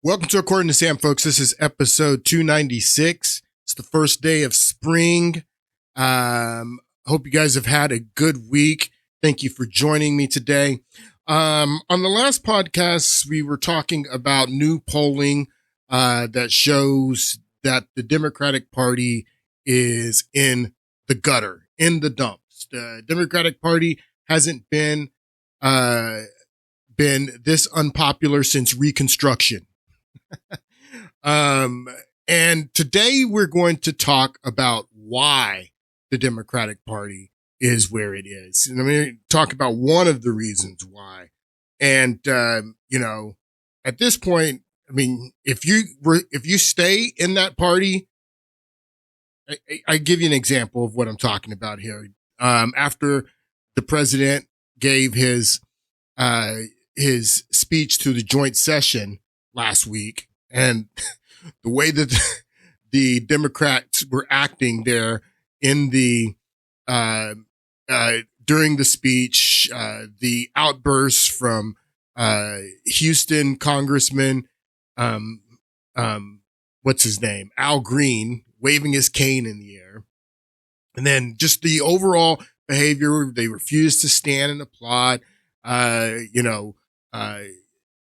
Welcome to According to Sam, folks. This is episode 296. It's the first day of spring. Hope you guys have had a good week. Thank you for joining me today. On the last podcast, we were talking about new polling that shows that the Democratic Party is in the gutter, in the dumps. The Democratic Party hasn't been this unpopular since Reconstruction. And today we're going to talk about why the Democratic Party is where it is. And I'm going to talk about one of the reasons why. And, at this point, I mean, if you stay in that party, I give you an example of what I'm talking about here. After the president gave his speech to the joint session last week, and the way that the Democrats were acting there in the during the speech, the outbursts from Houston Congressman, what's his name, Al Green, waving his cane in the air, and then just the overall behavior. They refused to stand and applaud.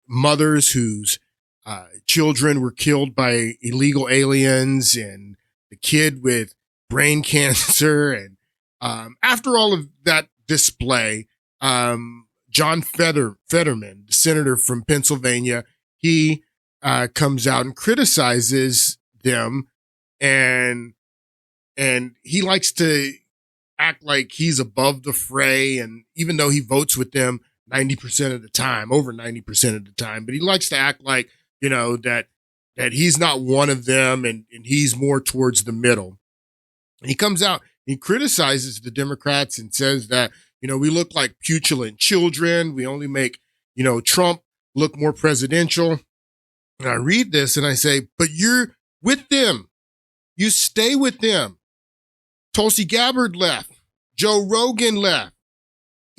Mothers whose children were killed by illegal aliens, and the kid with brain cancer. And after all of that display, John Fetterman, the senator from Pennsylvania, he comes out and criticizes them, and he likes to act like he's above the fray. And even though he votes with them 90% of the time, over 90% of the time, but he likes to act like, that he's not one of them, and he's more towards the middle. And he comes out, he criticizes the Democrats and says that, we look like petulant children. We only make, Trump look more presidential. And I read this and I say, but you're with them. You stay with them. Tulsi Gabbard left. Joe Rogan left.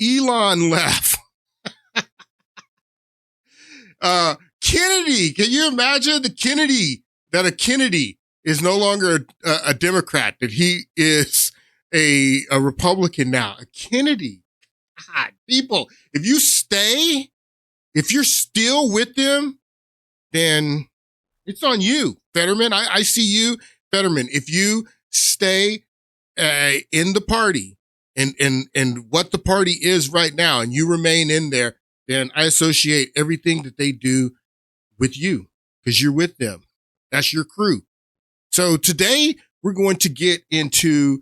Elon left. Kennedy, can you imagine a Kennedy is no longer a Democrat, that he is a Republican now? A Kennedy. God, people, if you're still with them, then it's on you, Fetterman. I see you, Fetterman. If you stay in the party and what the party is right now, and you remain in there, then I associate everything that they do with you, because you're with them. That's your crew. So today we're going to get into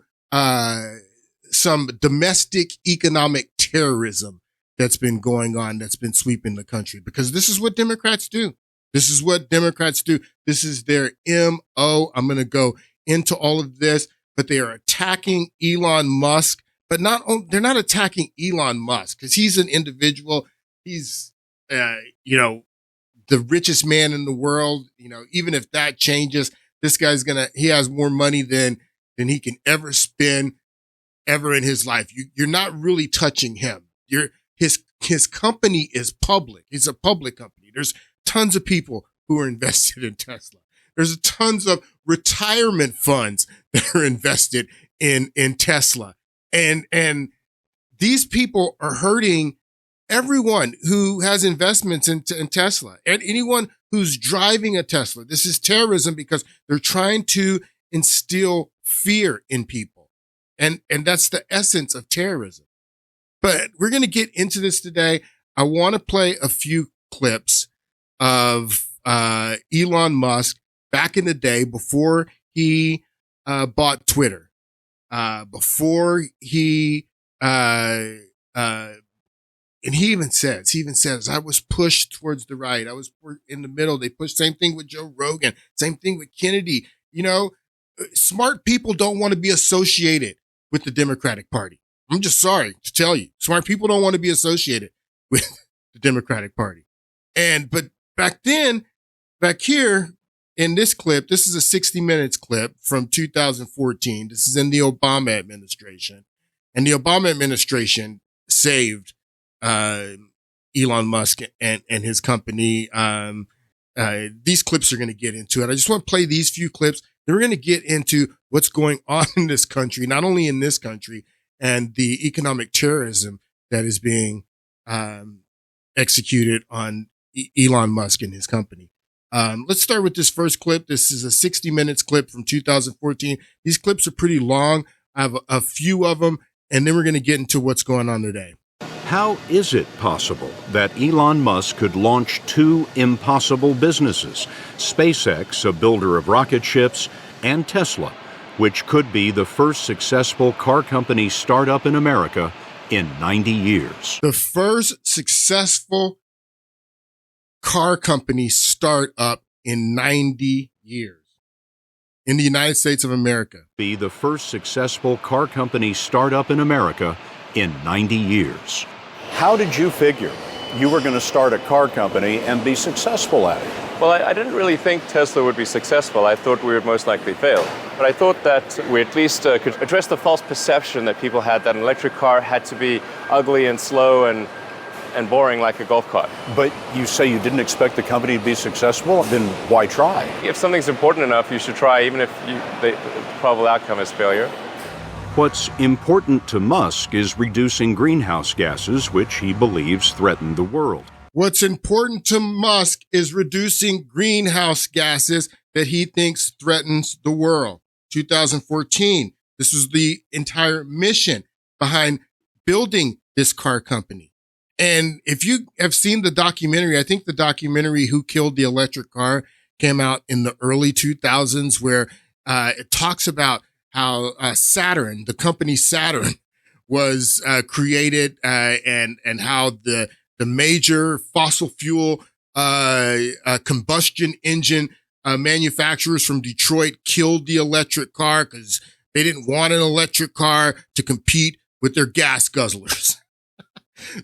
some domestic economic terrorism that's been going on, that's been sweeping the country, because this is what Democrats do. This is what Democrats do. This is their MO. I'm going to go into all of this, but they are attacking Elon Musk. But they're not attacking Elon Musk because he's an individual. He's, the richest man in the world. Even if that changes, this guy's he has more money than he can ever spend ever in his life. You're not really touching him. His company is public. It's a public company. There's tons of people who are invested in Tesla. There's tons of retirement funds that are invested in Tesla. And these people are hurting everyone who has investments in Tesla, and anyone who's driving a Tesla. This is terrorism because they're trying to instill fear in people. And that's the essence of terrorism. But we're going to get into this today. I want to play a few clips of Elon Musk back in the day before he bought Twitter, before he and he even says, I was pushed towards the right. I was in the middle. They pushed, same thing with Joe Rogan, same thing with Kennedy. Smart people don't want to be associated with the Democratic Party. I'm just sorry to tell you, smart people don't want to be associated with the Democratic Party. But back here in this clip, this is a 60 Minutes clip from 2014. This is in the Obama administration. And the Obama administration saved Elon Musk and his company these clips are going to get into it. I just want to play these few clips. Then we're going to get into what's going on in this country, not only in this country, and the economic terrorism that is being executed on Elon Musk and his company. Let's start with this first clip. This is a 60 minutes clip from 2014. These clips are pretty long. I have a few of them, and then we're going to get into what's going on today. How is it possible that Elon Musk could launch two impossible businesses, SpaceX, a builder of rocket ships, and Tesla, which could be the first successful car company startup in America in 90 years? The first successful car company startup in 90 years in the United States of America. Be the first successful car company startup in America in 90 years. How did you figure you were going to start a car company and be successful at it? Well, I didn't really think Tesla would be successful. I thought we would most likely fail. But I thought that we at least could address the false perception that people had that an electric car had to be ugly and slow and boring like a golf cart. But you say you didn't expect the company to be successful, then why try? If something's important enough, you should try, even if the probable outcome is failure. What's important to Musk is reducing greenhouse gases, which he believes threaten the world. What's important to Musk is reducing greenhouse gases that he thinks threatens the world. 2014, this was the entire mission behind building this car company. And if you have seen the documentary, I think the documentary Who Killed the Electric Car came out in the early 2000s, where it talks about how Saturn, the company Saturn, was created, and how the major fossil fuel combustion engine manufacturers from Detroit killed the electric car because they didn't want an electric car to compete with their gas guzzlers.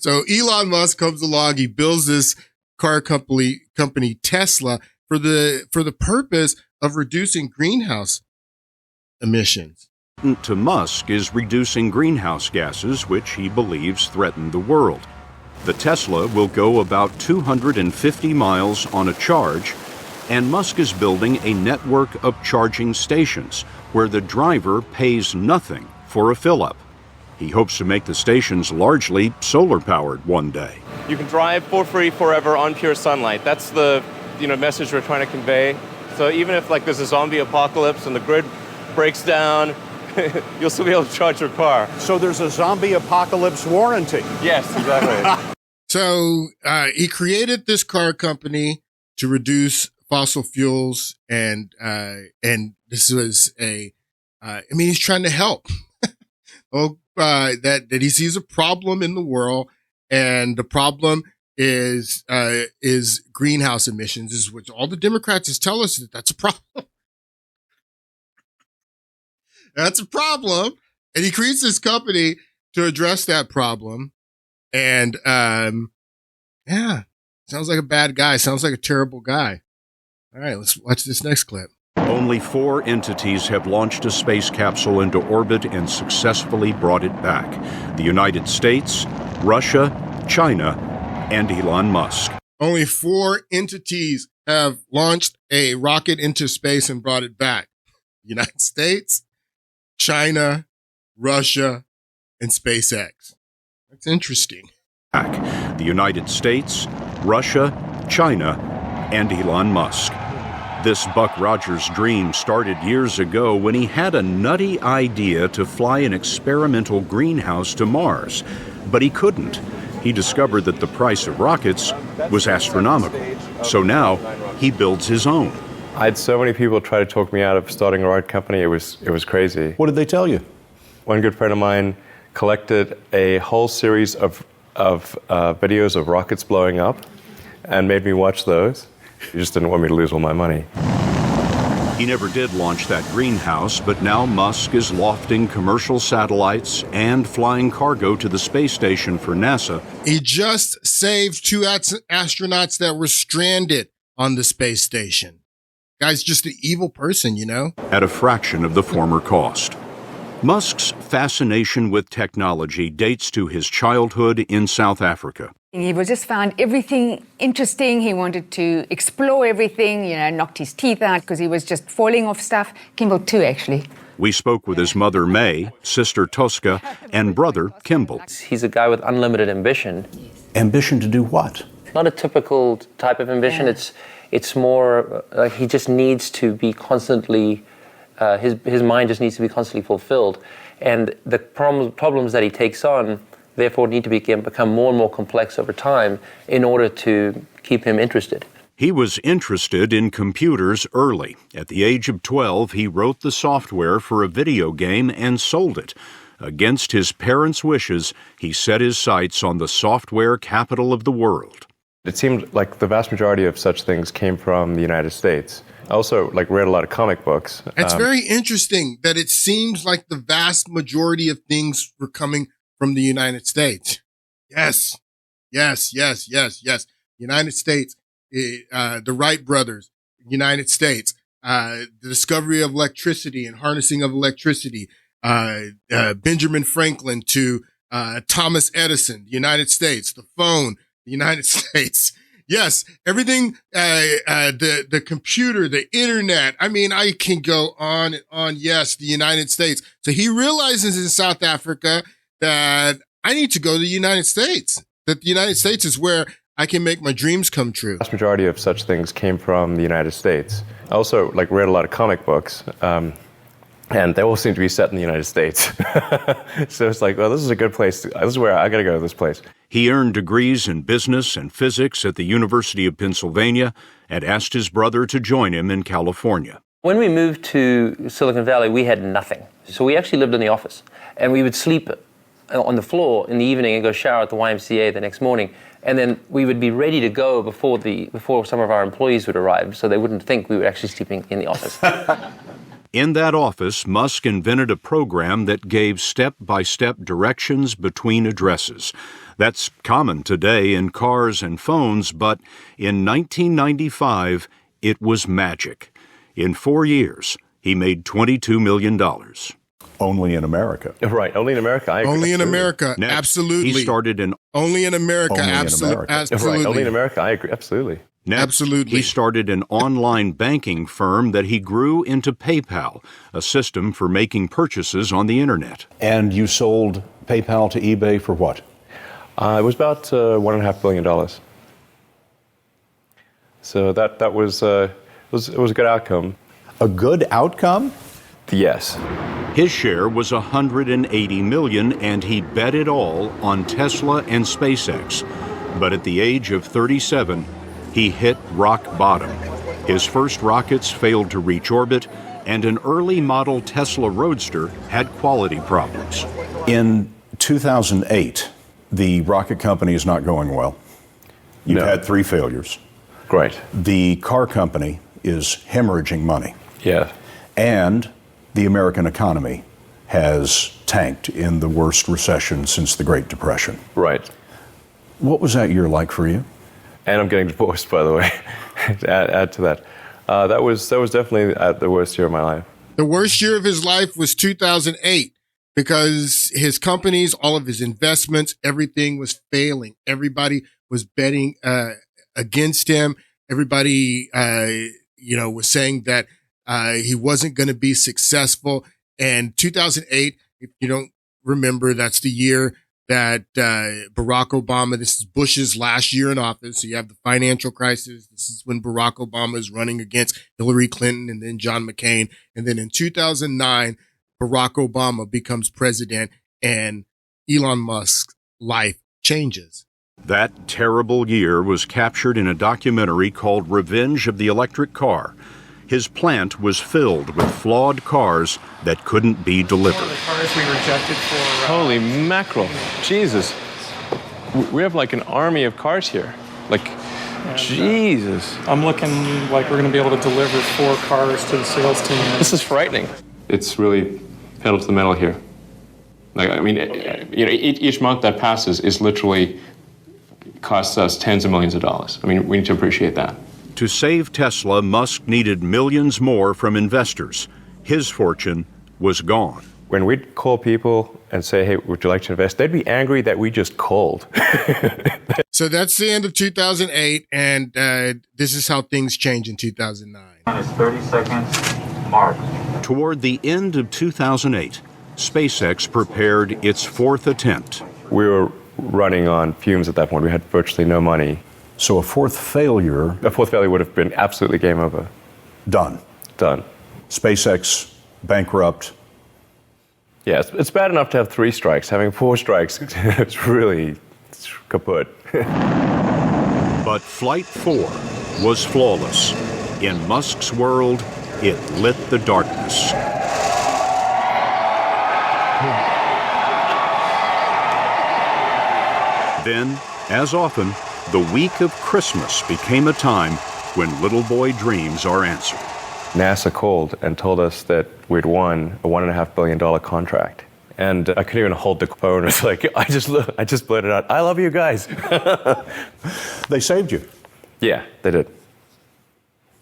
So Elon Musk comes along, he builds this car company Tesla for the purpose of reducing greenhouse emissions. To Musk is reducing greenhouse gases, which he believes threaten the world. The Tesla will go about 250 miles on a charge, and Musk is building a network of charging stations where the driver pays nothing for a fill-up. He hopes to make the stations largely solar-powered one day. You can drive for free forever on pure sunlight. That's the message we're trying to convey. So even if there's a zombie apocalypse and the grid breaks down, you'll still be able to charge your car. So there's a zombie apocalypse warranty. Yes, exactly. So he created this car company to reduce fossil fuels, and this was he's trying to help. That he sees a problem in the world, and the problem is greenhouse emissions, is what all the Democrats tell us that's a problem. That's a problem. And he creates this company to address that problem. And, sounds like a bad guy. Sounds like a terrible guy. All right, let's watch this next clip. Only 4 entities have launched a space capsule into orbit and successfully brought it back: the United States, Russia, China, and Elon Musk. Only 4 entities have launched a rocket into space and brought it back: United States, China, Russia, and SpaceX. That's interesting. The United States, Russia, China, and Elon Musk. This Buck Rogers dream started years ago when he had a nutty idea to fly an experimental greenhouse to Mars, but he couldn't. He discovered that the price of rockets was astronomical. So now he builds his own. I had so many people try to talk me out of starting a rocket company. It was crazy. What did they tell you? One good friend of mine collected a whole series of videos of rockets blowing up and made me watch those. He just didn't want me to lose all my money. He never did launch that greenhouse, but now Musk is lofting commercial satellites and flying cargo to the space station for NASA. He just saved 2 astronauts that were stranded on the space station. Guy's just an evil person, At a fraction of the former cost. Musk's fascination with technology dates to his childhood in South Africa. He was just found everything interesting. He wanted to explore everything, knocked his teeth out because he was just falling off stuff. Kimball too, actually. We spoke with his mother, May, sister Tosca, and brother, Kimball. He's a guy with unlimited ambition. Ambition to do what? Not a typical type of ambition. Yeah. It's more like he just needs to be constantly, his mind just needs to be constantly fulfilled. And the problems that he takes on, therefore, need to become more and more complex over time in order to keep him interested. He was interested in computers early. At the age of 12, he wrote the software for a video game and sold it. Against his parents' wishes, he set his sights on the software capital of the world. It seemed like the vast majority of such things came from the United States. I also read a lot of comic books. It's very interesting that it seems like the vast majority of things were coming from the United States. Yes. United States, the Wright brothers, United States, the discovery of electricity and harnessing of electricity, Benjamin Franklin to Thomas Edison, United States, the phone, the United States. Yes, everything, the computer, the internet. I mean, I can go on and on. Yes, the United States. So he realizes in South Africa that I need to go to the United States, that the United States is where I can make my dreams come true. The vast majority of such things came from the United States. I also read a lot of comic books, and they all seem to be set in the United States. So it's well, this is a good place. This is where I got to go to this place. He earned degrees in business and physics at the University of Pennsylvania and asked his brother to join him in California. When we moved to Silicon Valley, we had nothing. So we actually lived in the office, and we would sleep on the floor in the evening and go shower at the YMCA the next morning. And then we would be ready to go before some of our employees would arrive, so they wouldn't think we were actually sleeping in the office. In that office, Musk invented a program that gave step-by-step directions between addresses. That's common today in cars and phones, but in 1995, it was magic. In 4 years, he made $22 million. Only in America. Right, only in America. I agree. Only in America, Next, absolutely. He started an Only in America, Only in absolutely. America. Absolutely. Right, only in America. I agree. Absolutely. Next, Absolutely. he started an online banking firm that he grew into PayPal, a system for making purchases on the internet. And you sold PayPal to eBay for what? It was about $1.5 billion. So that was it was a good outcome. A good outcome? Yes. His share was $180 million, and he bet it all on Tesla and SpaceX. But at the age of 37, he hit rock bottom. His first rockets failed to reach orbit, and an early model Tesla Roadster had quality problems. In 2008, the rocket company is not going well. You've No. had 3 failures. Great. The car company is hemorrhaging money. Yeah. And the American economy has tanked in the worst recession since the Great Depression. Right. What was that year like for you? And I'm getting divorced, by the way. to add to that. That was definitely the worst year of my life. The worst year of his life was 2008 because his companies, all of his investments, everything was failing. Everybody was betting against him. Everybody, was saying that he wasn't going to be successful. And 2008, if you don't remember, that's the year that Barack Obama, this is Bush's last year in office. So you have the financial crisis. This is when Barack Obama is running against Hillary Clinton and then John McCain. And then in 2009, Barack Obama becomes president and Elon Musk's life changes. That terrible year was captured in a documentary called Revenge of the Electric Car. His plant was filled with flawed cars that couldn't be delivered. The cars we rejected for. Holy mackerel. Jesus. We have an army of cars here. Jesus. I'm looking like we're going to be able to deliver 4 cars to the sales team. This is frightening. It's really pedal to the metal here. Each month that passes is literally costs us tens of millions of dollars. We need to appreciate that. To save Tesla, Musk needed millions more from investors. His fortune was gone. When we'd call people and say, hey, would you like to invest? They'd be angry that we just called. So that's the end of 2008, and this is how things change in 2009. Minus 30 seconds, mark. Toward the end of 2008, SpaceX prepared its fourth attempt. We were running on fumes at that point. We had virtually no money. So a fourth failure. A fourth failure would have been absolutely game over. Done. SpaceX bankrupt. Yeah, it's bad enough to have 3 strikes. Having 4 strikes, it's really kaput. But Flight 4 was flawless. In Musk's world, it lit the darkness. Then, as often, the week of Christmas became a time when little boy dreams are answered. NASA called and told us that we'd won a $1.5 billion contract. And I couldn't even hold the phone. It's like, I just blurted out, I love you guys. They saved you. Yeah, they did.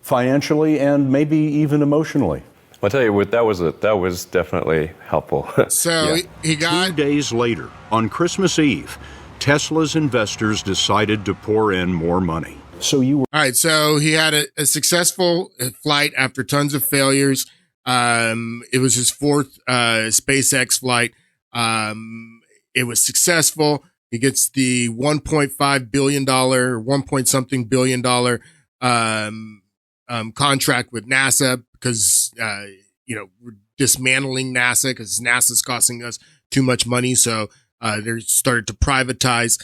Financially and maybe even emotionally. I'll tell you what, that was definitely helpful. So Yeah. he got 2 days later, on Christmas Eve, Tesla's investors decided to pour in more money. So you were. All right, so he had a successful flight after tons of failures. It was his fourth SpaceX flight. It was successful. He gets the $1.5 billion, 1 point something billion dollar contract with NASA because we're dismantling NASA because NASA's costing us too much money. So they started to privatize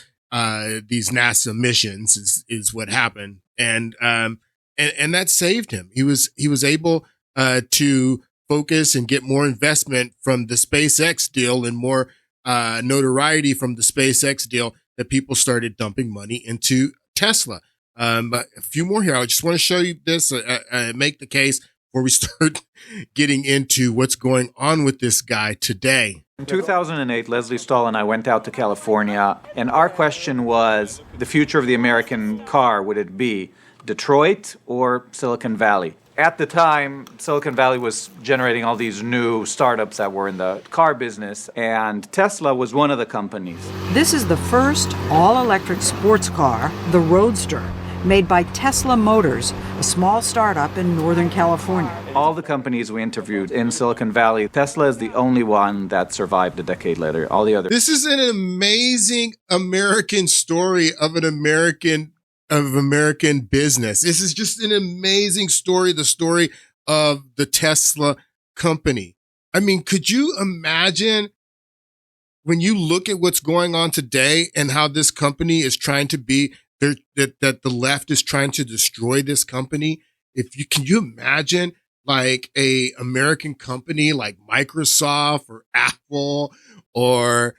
these NASA missions is what happened. And that saved him. He was able to focus and get more investment from the SpaceX deal and more notoriety from the SpaceX deal that people started dumping money into Tesla. But a few more here. I just want to show you this, make the case before we start getting into what's going on with this guy today. In 2008, Leslie Stahl and I went out to California, and our question was, the future of the American car, would it be Detroit or Silicon Valley? At the time, Silicon Valley was generating all these new startups that were in the car business, and Tesla was one of the companies. This is the first all-electric sports car, the Roadster, made by Tesla Motors, a small startup in Northern California. All the companies we interviewed in Silicon Valley, Tesla is the only one that survived a decade later. All the others. This is an amazing American story of American business. This is just an amazing story, the story of the Tesla company. I mean, could you imagine when you look at what's going on today and how this company is trying to be that the left is trying to destroy this company? Can you imagine like a American company like Microsoft or Apple or,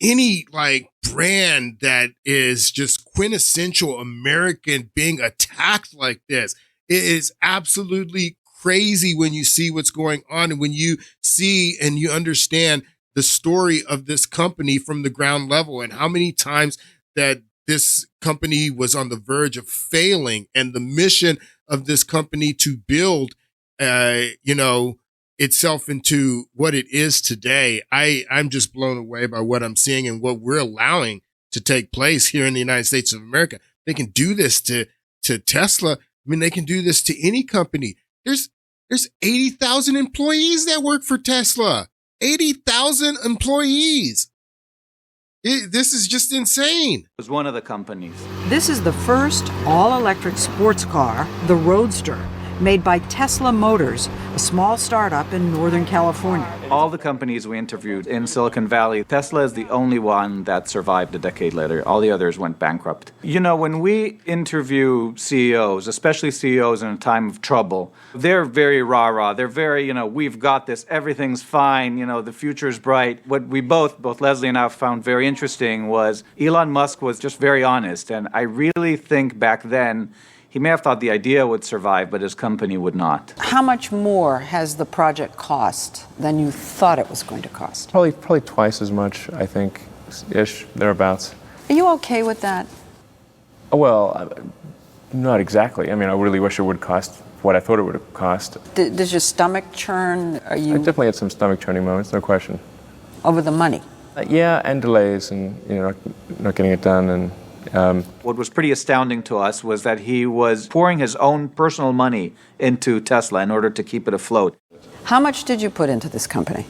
any like brand that is just quintessential American being attacked like this? It is absolutely crazy when you see what's going on and when you see and you understand the story of this company from the ground level and how many times that this company was on the verge of failing and the mission of this company to build, itself into what it is today. I'm just blown away by what I'm seeing and what we're allowing to take place here in the United States of America. They can do this to Tesla. I mean, they can do this to any company. There's 80,000 employees that work for Tesla. 80,000 employees. This is just insane. It was one of the companies. This is the first all-electric sports car, the Roadster, made by Tesla Motors, a small startup in Northern California. All the companies we interviewed in Silicon Valley, Tesla is the only one that survived a decade later. All the others went bankrupt. When we interview CEOs, especially CEOs in a time of trouble, they're very rah-rah. They're very, we've got this, everything's fine, the future's bright. What we both Leslie and I found very interesting was Elon Musk was just very honest. And I really think back then, he may have thought the idea would survive, but his company would not. How much more has the project cost than you thought it was going to cost? Probably twice as much, I think, ish, thereabouts. Are you okay with that? Well, not exactly. I mean, I really wish it would cost what I thought it would have cost. Does your stomach churn? Are I you definitely had some stomach churning moments, no question. over the money? Yeah, and delays, and not getting it done, and What was pretty astounding to us was that he was pouring his own personal money into Tesla in order to keep it afloat. How much did you put into this company?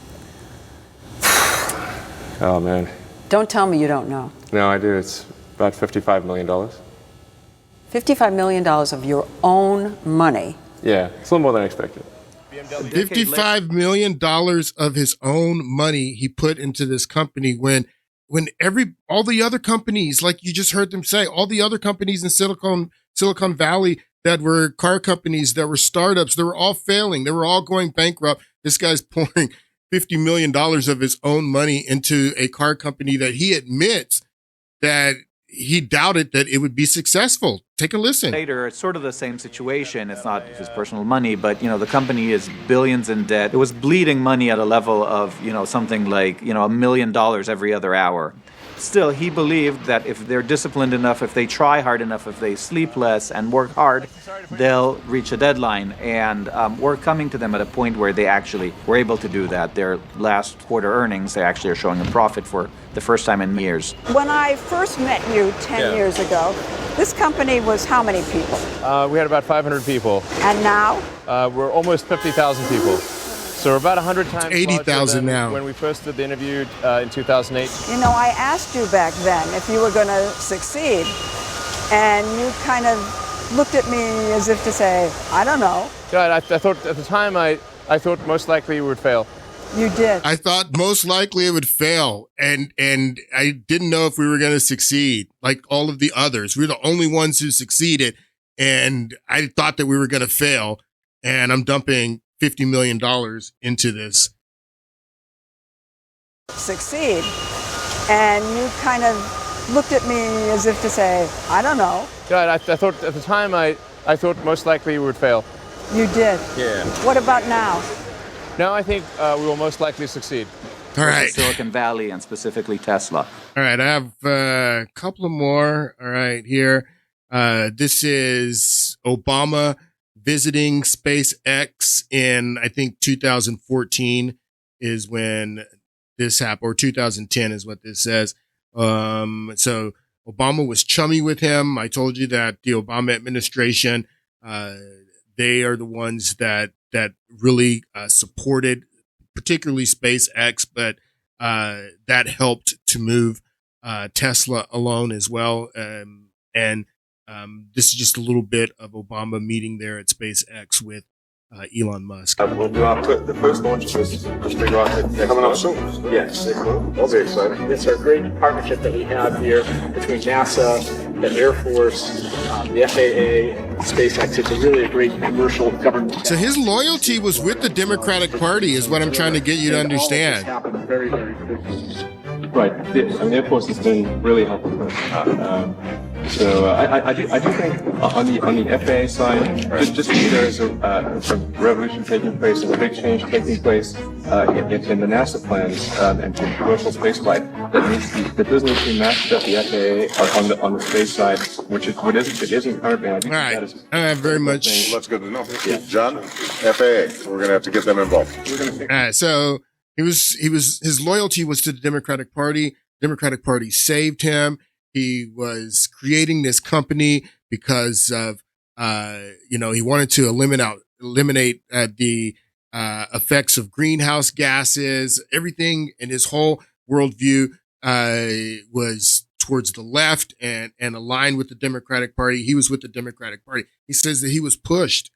oh man, Don't tell me you don't know. no, I do. It's about $55 million. $55 million of your own money. Yeah, it's a little more than I expected. $55 million of his own money he put into this company when all the other companies, like you just heard them say, all the other companies in Silicon Valley that were car companies, that were startups, they were all failing. They were all going bankrupt. This guy's pouring $50 million of his own money into a car company that he admits that he doubted that it would be successful. Take a listen. Later, it's sort of the same situation. It's not his personal money, but the company is billions in debt. It was bleeding money at a level of something like $1 million every other hour. Still, he believed that if they're disciplined enough, if they try hard enough, if they sleep less and work hard, they'll reach a deadline. And we're coming to them at a point where they actually were able to do that. Their last quarter earnings, they actually are showing a profit for the first time in years. When I first met you 10 years ago, this company was how many people? We had about 500 people. And now? We're almost 50,000 people. So we're about 100 times 80,000 now. When we first did the interview in 2008. I asked you back then if you were going to succeed, and you kind of looked at me as if to say, I don't know. Yeah, I thought at the time, I thought most likely we would fail. You did. I thought most likely it would fail, and I didn't know if we were going to succeed like all of the others. We were the only ones who succeeded, and I thought that we were going to fail, and I'm dumping $50 million into this. Succeed. And you kind of looked at me as if to say, I don't know. Yeah, I thought at the time, I thought most likely we would fail. You did. Yeah. What about now? Now I think we will most likely succeed. All right. Silicon Valley and specifically Tesla. All right. I have a couple of more. All right. Here. This is Obama visiting SpaceX in, I think, 2014 is when this happened, or 2010 is what this says. So Obama was chummy with him. I told you that the Obama administration, they are the ones that really supported, particularly SpaceX, but that helped to move Tesla along as well. And this is just a little bit of Obama meeting there at SpaceX with Elon Musk. We'll put the first launch of this big rocket coming up soon. Yes, that'll be exciting. It's a great partnership that we have here between NASA, the Air Force, the FAA, and SpaceX. It's really a great commercial government. So his loyalty was with the Democratic Party, is what I'm trying to get you to understand. Happened very, very quickly. Right. The Air Force has been really helpful for us. So I do think on the FAA side, just because there is a revolution taking place and a big change taking place in the NASA plans and commercial spaceflight, that means the business team matched up the FAA on the space side, which it isn't currently. All right. Very much. That's good to know. Yeah. John, FAA, we're going to have to get them involved. All right. So his loyalty was to the Democratic Party. Democratic Party saved him. He was creating this company because of, he wanted to eliminate the effects of greenhouse gases. Everything in his whole worldview was towards the left and aligned with the Democratic Party. He was with the Democratic Party. He says that he was pushed,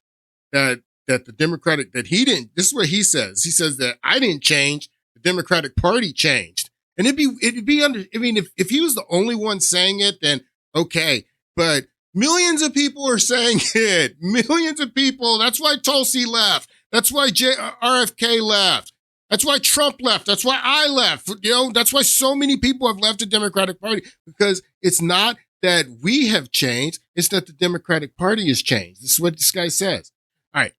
that the Democratic, that he didn't, this is what he says. He says that I didn't change, the Democratic Party changed. And if he was the only one saying it, then okay. But millions of people are saying it. Millions of people. That's why Tulsi left. That's why RFK left. That's why Trump left. That's why I left. That's why so many people have left the Democratic Party, because it's not that we have changed. It's that the Democratic Party has changed. This is what this guy says. All right.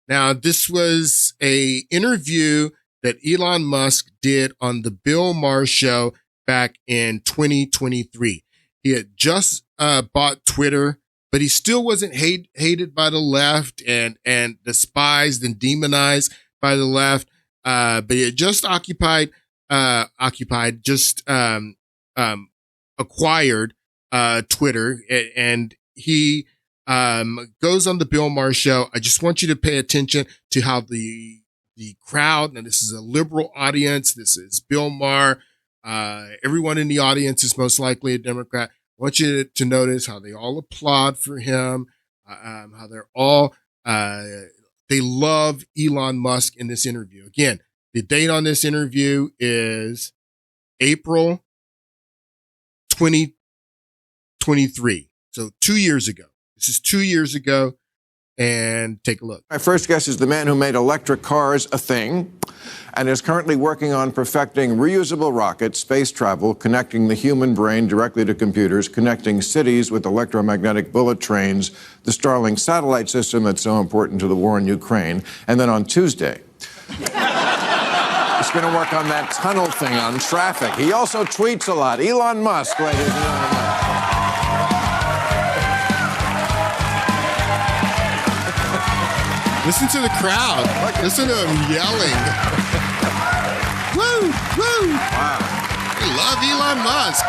Now this was a interview that Elon Musk did on the Bill Maher show back in 2023. He had just bought Twitter. but he still wasn't hated by the left and despised and demonized by the left. But he had just acquired Twitter, and he goes on the Bill Maher show. I just want you to pay attention to how the crowd, and this is a liberal audience, this is Bill Maher, everyone in the audience is most likely a Democrat. I want you to notice how they all applaud for him, how they're all, they love Elon Musk in this interview. Again, the date on this interview is April 2023. So 2 years ago. This is 2 years ago. And take a look. My first guest is the man who made electric cars a thing and is currently working on perfecting reusable rockets, space travel, connecting the human brain directly to computers, connecting cities with electromagnetic bullet trains, the Starlink satellite system that's so important to the war in Ukraine. And then on Tuesday, he's going to work on that tunnel thing on traffic. He also tweets a lot. Elon Musk, ladies and gentlemen. Listen to the crowd. Listen to them yelling. Woo, woo. Wow. They love Elon Musk.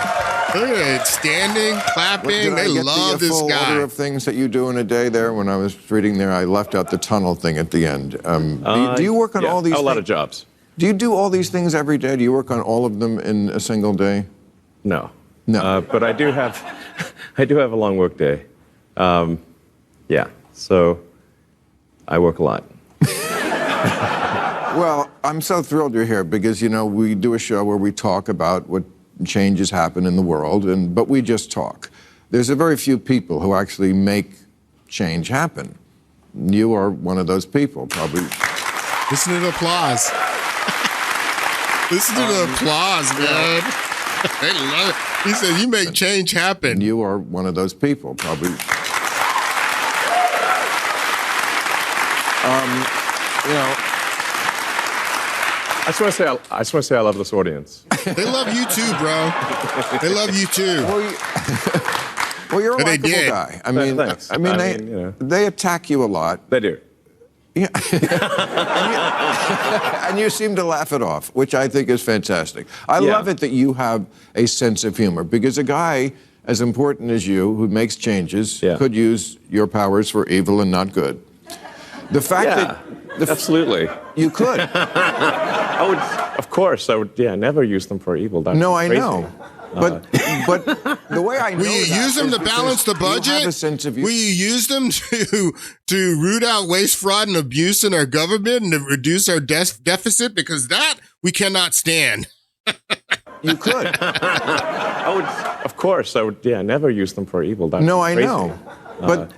Look at it, standing, clapping. They love this full guy. Order of things that you do in a day there. When I was reading there, I left out the tunnel thing at the end. Do you work on all these a lot things? of jobs. Do you do all these things every day? Do you work on all of them in a single day? No. No. But I do have a long work day. So I work a lot. Well, I'm so thrilled you're here because, you know, we do a show where we talk about what changes happen in the world, but we just talk. There's a very few people who actually make change happen. You are one of those people, probably. Listen to the applause. Listen to the applause, man. They love it. He said, you make change happen. You are one of those people, probably. You know, I just want to say I love this audience. They love you too, bro. They love you too. Well, you're a But they likable did. guy. Thanks. They attack you a lot. They do. Yeah. and you seem to laugh it off, which I think is fantastic. I love it that you have a sense of humor, because a guy as important as you, who makes changes, could use your powers for evil and not good. The fact that... Absolutely. You could. I would, of course, never use them for evil. That's no, I crazy. know. But the way I know Will you use them to balance the budget? You have a sense of Will you use them to root out waste, fraud, and abuse in our government and to reduce our deficit? Because that we cannot stand. You could. I would, of course, never use them for evil. That's no, I crazy. know. But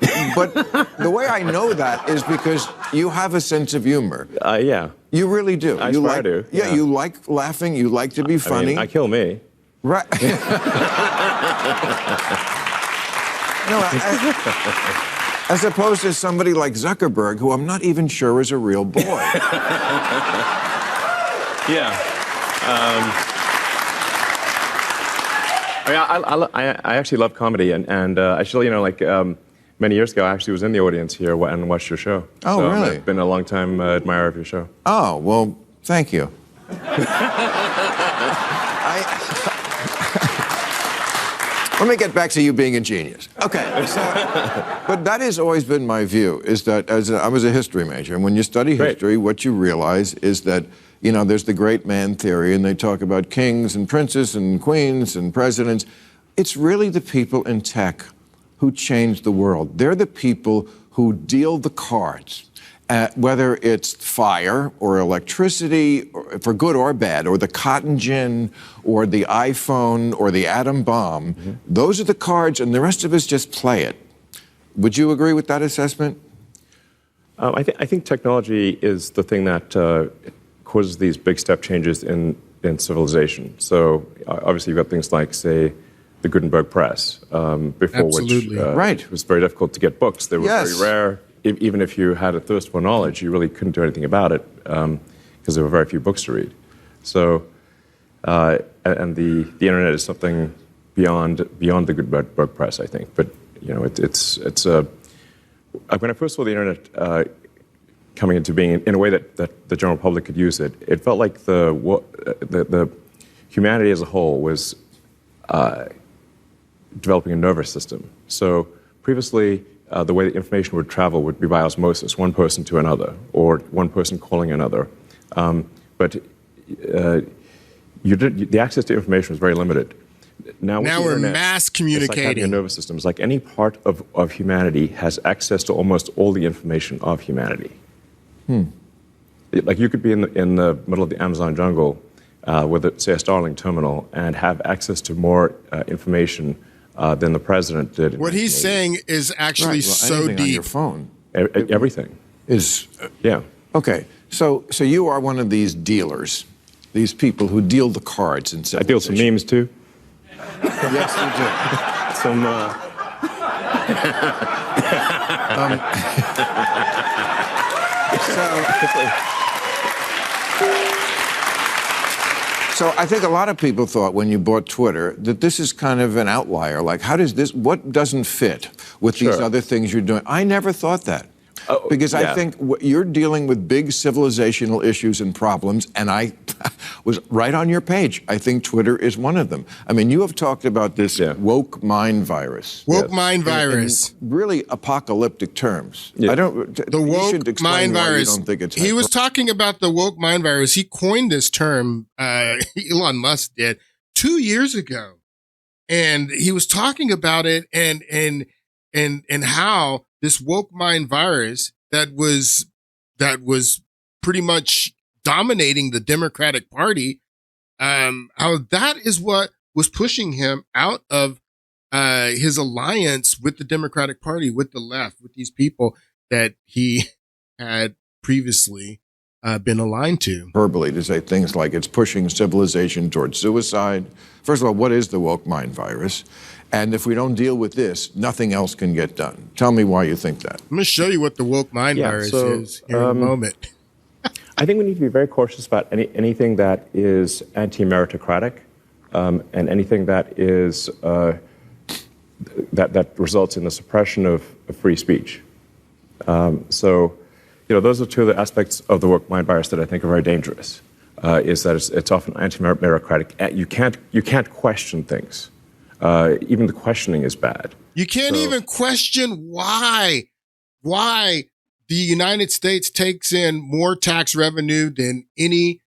the way I know that is because you have a sense of humor. Yeah. You really do. I aspire to. Yeah, you like laughing. You like to be funny. I kill me. Right. No, as opposed to somebody like Zuckerberg, who I'm not even sure is a real boy. Yeah. I actually love comedy, and actually, many years ago, I actually was in the audience here and watched your show. Oh, so really? I've been a long time admirer of your show. Oh, well, thank you. Let me get back to you being a genius. Okay, but that has always been my view, is that I was a history major, and when you study history, what you realize is that, you know, there's the great man theory, and they talk about kings and princes and queens and presidents. It's really the people in tech who change the world. They're the people who deal the cards, whether it's fire or electricity, or, for good or bad, or the cotton gin, or the iPhone, or the atom bomb. Mm-hmm. Those are the cards, and the rest of us just play it. Would you agree with that assessment? I think technology is the thing that causes these big step changes in civilization. So obviously you've got things like, say, the Gutenberg press, before Absolutely. which it was very difficult to get books. They were very rare. Even if you had a thirst for knowledge, you really couldn't do anything about it because there were very few books to read. So, and the internet is something beyond the Gutenberg press, I think. But it's when I first saw the internet coming into being in a way that the general public could use it, it felt like the humanity as a whole was developing a nervous system. So previously, the way the information would travel would be by osmosis, one person to another, or one person calling another. But the access to information was very limited. Now we're internet, mass it's like having communicating. a nervous system. It's like any part of humanity has access to almost all the information of humanity. Like you could be in the middle of the Amazon jungle with, say, a Starlink terminal and have access to more information than the president did. What he's saying is actually so anything deep. on your phone. Everything is yeah. Okay, so you are one of these dealers, these people who deal the cards in civilization. I deal some memes too. Yes, you do. Some. So I think a lot of people thought when you bought Twitter that this is kind of an outlier. Like, what doesn't fit with these other things you're doing? I never thought that. Because I think you're dealing with big civilizational issues and problems, and I was right on your page. I think Twitter is one of them. I mean, you have talked about this woke mind virus. Woke mind virus. In really apocalyptic terms. Yeah. I don't. The you woke should explain mind why virus. You don't think it's he was talking about the woke mind virus. He coined this term. Elon Musk did 2 years ago, and he was talking about it and how this woke mind virus that was pretty much dominating the Democratic Party, how that is what was pushing him out of his alliance with the Democratic Party, with the left, with these people that he had previously been aligned to. Verbally to say things like it's pushing civilization towards suicide. First of all, what is the woke mind virus? And if we don't deal with this, nothing else can get done. Tell me why you think that. I'm going to show you what the woke mind virus is here in a moment. I think we need to be very cautious about anything that is anti-meritocratic and anything that is that results in the suppression of free speech. Those are two of the aspects of the woke mind virus that I think are very dangerous. Is that it's often anti-meritocratic. You can't question things. Even the questioning is bad. You can't even question why the United States takes in more tax revenue than any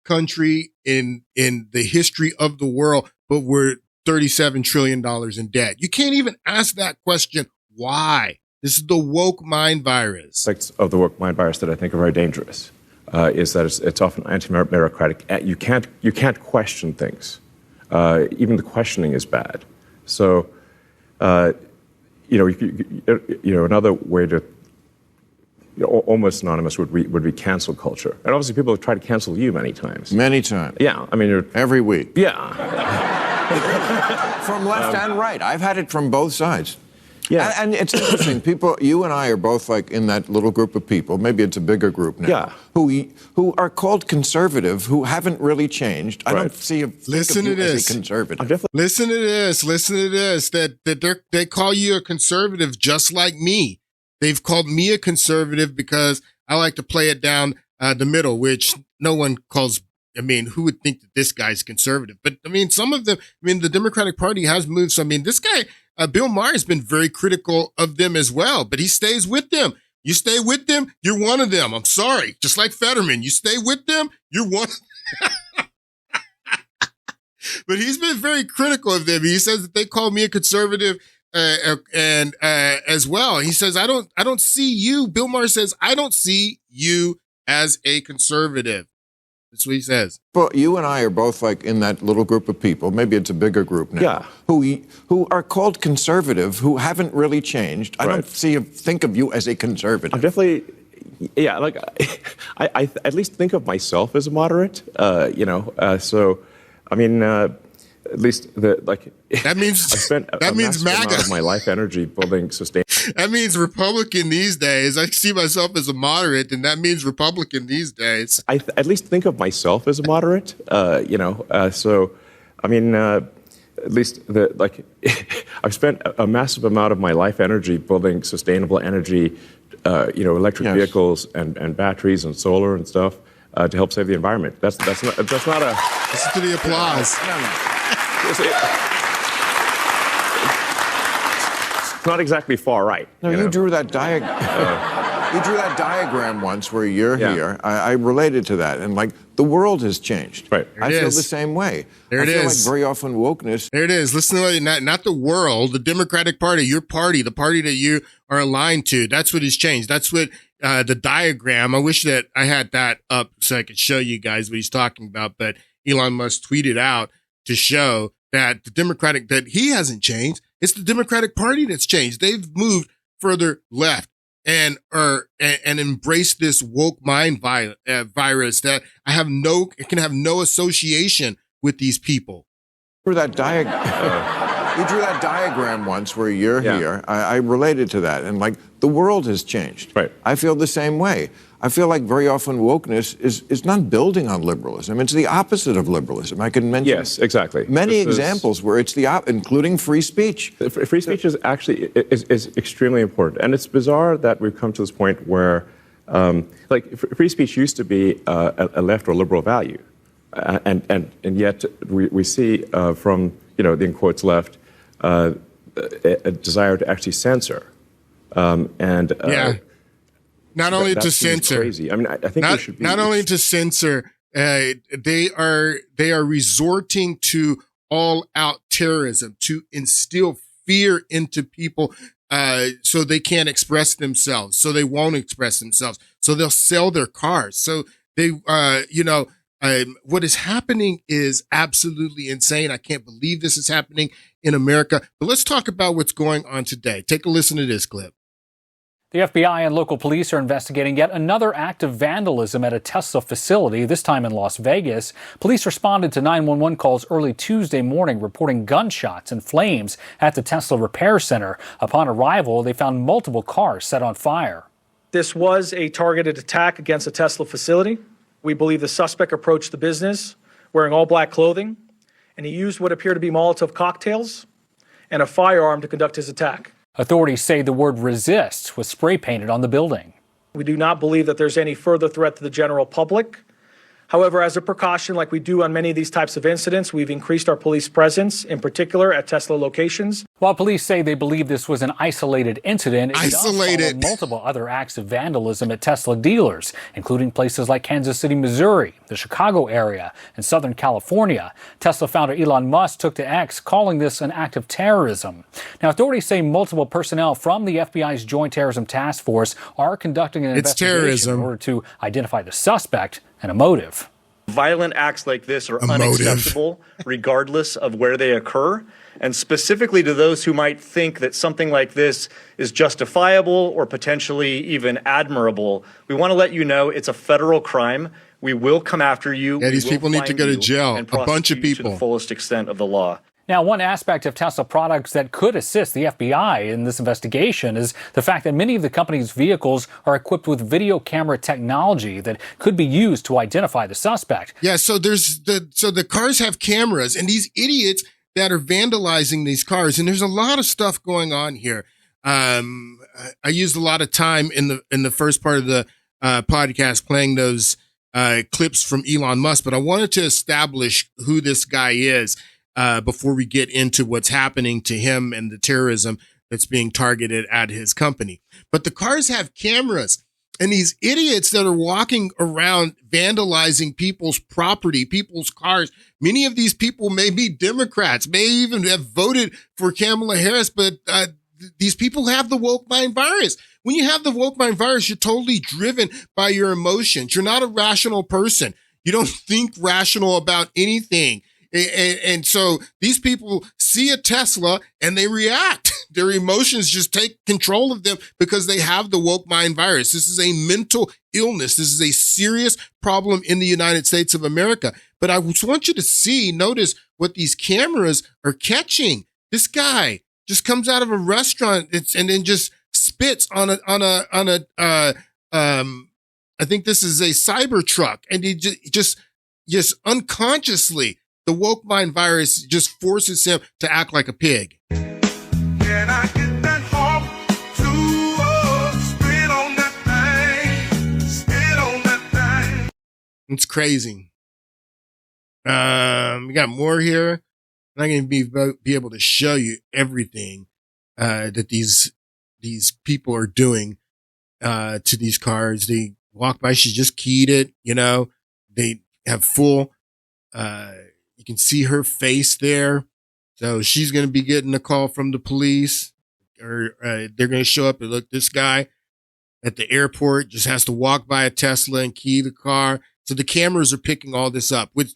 country in the history of the world, but we're $37 trillion in debt. You can't even ask that question. Why? This is the woke mind virus. Aspects of the woke mind virus that I think are very dangerous is that it's often anti-meritocratic. You can't question things. Even the questioning is bad. So, another way to almost synonymous would be cancel culture. And obviously, people have tried to cancel you many times. Many times. Yeah, I mean, every week. Yeah. From left and right. I've had it from both sides. Yeah. And it's interesting. People, you and I are both like in that little group of people. Maybe it's a bigger group now. Yeah. Who are called conservative, who haven't really changed. I don't see a Listen to this. Conservative. Listen to this. Listen to this. That they call you a conservative just like me. They've called me a conservative because I like to play it down the middle, which no one calls. I mean, who would think that this guy's conservative? But I mean, some of them. I mean, the Democratic Party has moved. So I mean, this guy. Bill Maher has been very critical of them as well, but he stays with them. You stay with them, you're one of them. I'm sorry. Just like Fetterman, you stay with them, you're one. But he's been very critical of them. He says that they call me a conservative and as well. He says, I don't see you. Bill Maher says, I don't see you as a conservative. That's what he says. Well, you and I are both like in that little group of people. Maybe it's a bigger group now. Yeah. Who are called conservative, who haven't really changed. I don't think of you as a conservative. I'm definitely, yeah. Like, I at least think of myself as a moderate. So, I mean, at least that means I spent that a means massive MAGA. amount of my life energy building sustain. That means Republican these days. I see myself as a moderate, and that means Republican these days. I at least think of myself as a moderate. So, I mean, at at least I've spent a massive amount of my life energy building sustainable energy, electric vehicles and batteries and solar and stuff to help save the environment. That's not a. Listen to the applause. It's not exactly far right. No, you drew that diagram. You drew that diagram once where you're here. I related to that, and like the world has changed. Right. I feel the same way. There it is. I feel like very often wokeness. There it is. Listen to it. Not the world, the Democratic Party, your party, the party that you are aligned to. That's what has changed. That's what the diagram. I wish that I had that up so I could show you guys what he's talking about. But Elon Musk tweeted out to show that that he hasn't changed. It's the Democratic Party that's changed. They've moved further left and embrace this woke mind virus that it can have no association with these people. You drew that diagram once where you're here. I related to that, and like the world has changed. Right. I feel the same way. I feel like very often wokeness is not building on liberalism. It's the opposite of liberalism. I can mention many examples where it's including free speech. Free speech is actually is extremely important, and it's bizarre that we've come to this point where, free speech used to be a left or liberal value, and yet we see from the in quotes left a desire to actually censor, Not only to censor. Crazy. I mean, I think there should be not only to censor. They are resorting to all-out terrorism to instill fear into people, so they can't express themselves. So they won't express themselves. So they'll sell their cars. So they, what is happening is absolutely insane. I can't believe this is happening in America. But let's talk about what's going on today. Take a listen to this clip. The FBI and local police are investigating yet another act of vandalism at a Tesla facility, this time in Las Vegas. Police responded to 911 calls early Tuesday morning reporting gunshots and flames at the Tesla repair center. Upon arrival, they found multiple cars set on fire. This was a targeted attack against a Tesla facility. We believe the suspect approached the business wearing all black clothing, and he used what appear to be Molotov cocktails and a firearm to conduct his attack. Authorities say the word resist was spray painted on the building. We do not believe that there's any further threat to the general public. However, as a precaution, like we do on many of these types of incidents, we've increased our police presence, in particular at Tesla locations. While police say they believe this was an isolated incident, it does follow multiple other acts of vandalism at Tesla dealers, including places like Kansas City, Missouri, the Chicago area, and Southern California. Tesla founder Elon Musk took to X, calling this an act of terrorism. Now, authorities say multiple personnel from the FBI's Joint Terrorism Task Force are conducting an investigation in order to identify the suspect and a motive. Violent acts like this are unacceptable, regardless of where they occur. And specifically to those who might think that something like this is justifiable or potentially even admirable, we want to let you know it's a federal crime. We will come after you. Yeah, these people need to go to jail. A bunch of people. To the fullest extent of the law. Now, one aspect of Tesla products that could assist the FBI in this investigation is the fact that many of the company's vehicles are equipped with video camera technology that could be used to identify the suspect. Yeah, so the cars have cameras, and these idiots that are vandalizing these cars, and there's a lot of stuff going on here. I used a lot of time in the first part of the podcast playing those clips from Elon Musk, but I wanted to establish who this guy is. Before we get into what's happening to him and the terrorism that's being targeted at his company. But the cars have cameras, and these idiots that are walking around vandalizing people's property, people's cars, many of these people may be Democrats, may even have voted for Kamala Harris, but these people have the woke mind virus. When you have the woke mind virus, you're totally driven by your emotions. You're not a rational person. You don't think rational about anything. And so these people see a Tesla and they react. Their emotions just take control of them because they have the woke mind virus. This is a mental illness. This is a serious problem in the United States of America. But I just want you to notice what these cameras are catching. This guy just comes out of a restaurant and then just spits on a I think this is a cyber truck, and he just unconsciously the woke mind virus just forces him to act like a pig. Can I get that hawk to spit on that thing? Spit on that thing. It's crazy. We got more here. I'm not going to be able to show you everything that these people are doing to these cars. They walk by. She just keyed it. They have full. You can see her face there. So she's going to be getting a call from the police, or they're going to show up and look. This guy at the airport just has to walk by a Tesla and key the car. So the cameras are picking all this up with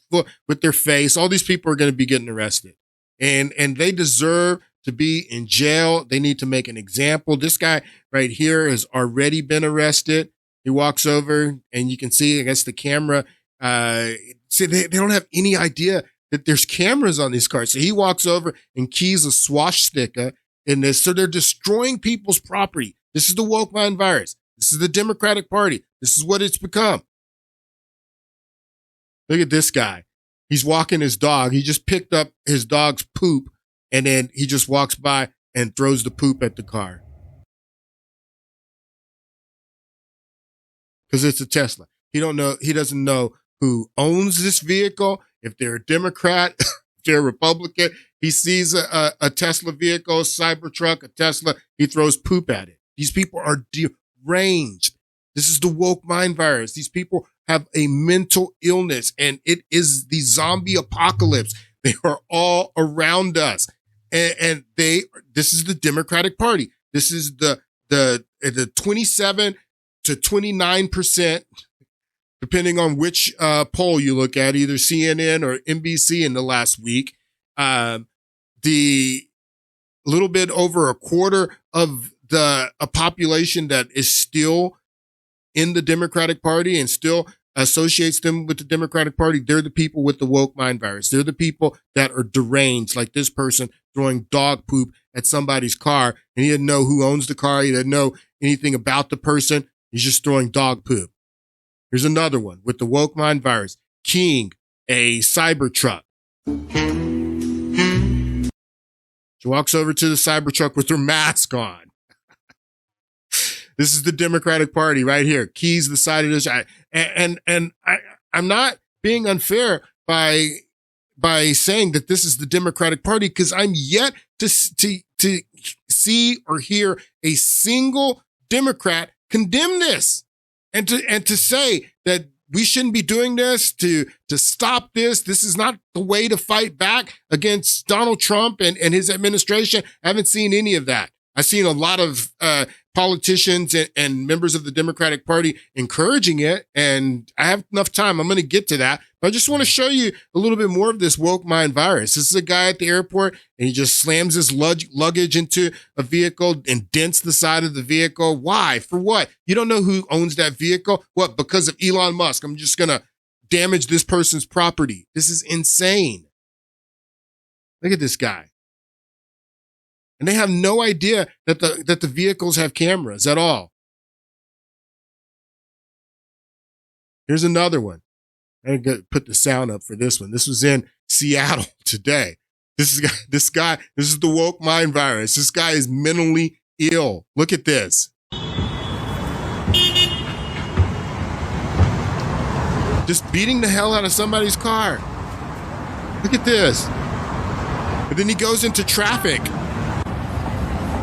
their face. All these people are going to be getting arrested, and they deserve to be in jail. They need to make an example. This guy right here has already been arrested. He walks over, and you can see, I guess, the camera. See, they don't have any idea that there's cameras on these cars. So he walks over and keys a swastika in this. So they're destroying people's property. This is the woke mind virus. This is the Democratic Party. This is what it's become. Look at this guy. He's walking his dog. He just picked up his dog's poop, and then he just walks by and throws the poop at the car. Because it's a Tesla. He doesn't know who owns this vehicle, if they're a Democrat, if they're a Republican. He sees a Tesla vehicle, a Cybertruck, a Tesla. He throws poop at it. These people are deranged. This is the woke mind virus. These people have a mental illness, and it is the zombie apocalypse. They are all around us. And this is the Democratic Party. This is the 27 to 29%, depending on which poll you look at, either CNN or NBC in the last week. The little bit over a quarter of a population that is still in the Democratic Party and still associates them with the Democratic Party, they're the people with the woke mind virus. They're the people that are deranged, like this person throwing dog poop at somebody's car, and he didn't know who owns the car. He didn't know anything about the person. He's just throwing dog poop. Here's another one with the woke mind virus, keying a Cybertruck. She walks over to the Cybertruck with her mask on. This is the Democratic Party right here. Keys the side of this. And I'm not being unfair by saying that this is the Democratic Party, because I'm yet to see or hear a single Democrat condemn this and to say that we shouldn't be doing this, to stop this. This is not the way to fight back against Donald Trump and his administration. I haven't seen any of that. I've seen a lot of politicians and members of the Democratic Party encouraging it, and I have enough time. I'm going to get to that. But I just want to show you a little bit more of this woke mind virus. This is a guy at the airport, and he just slams his luggage into a vehicle and dents the side of the vehicle. Why? For what? You don't know who owns that vehicle? What? Because of Elon Musk. I'm just going to damage this person's property. This is insane. Look at this guy. And they have no idea that the vehicles have cameras at all. Here's another one. I gotta put the sound up for this one. This was in Seattle today. This is the woke mind virus. This guy is mentally ill. Look at this. Just beating the hell out of somebody's car. Look at this. And then he goes into traffic.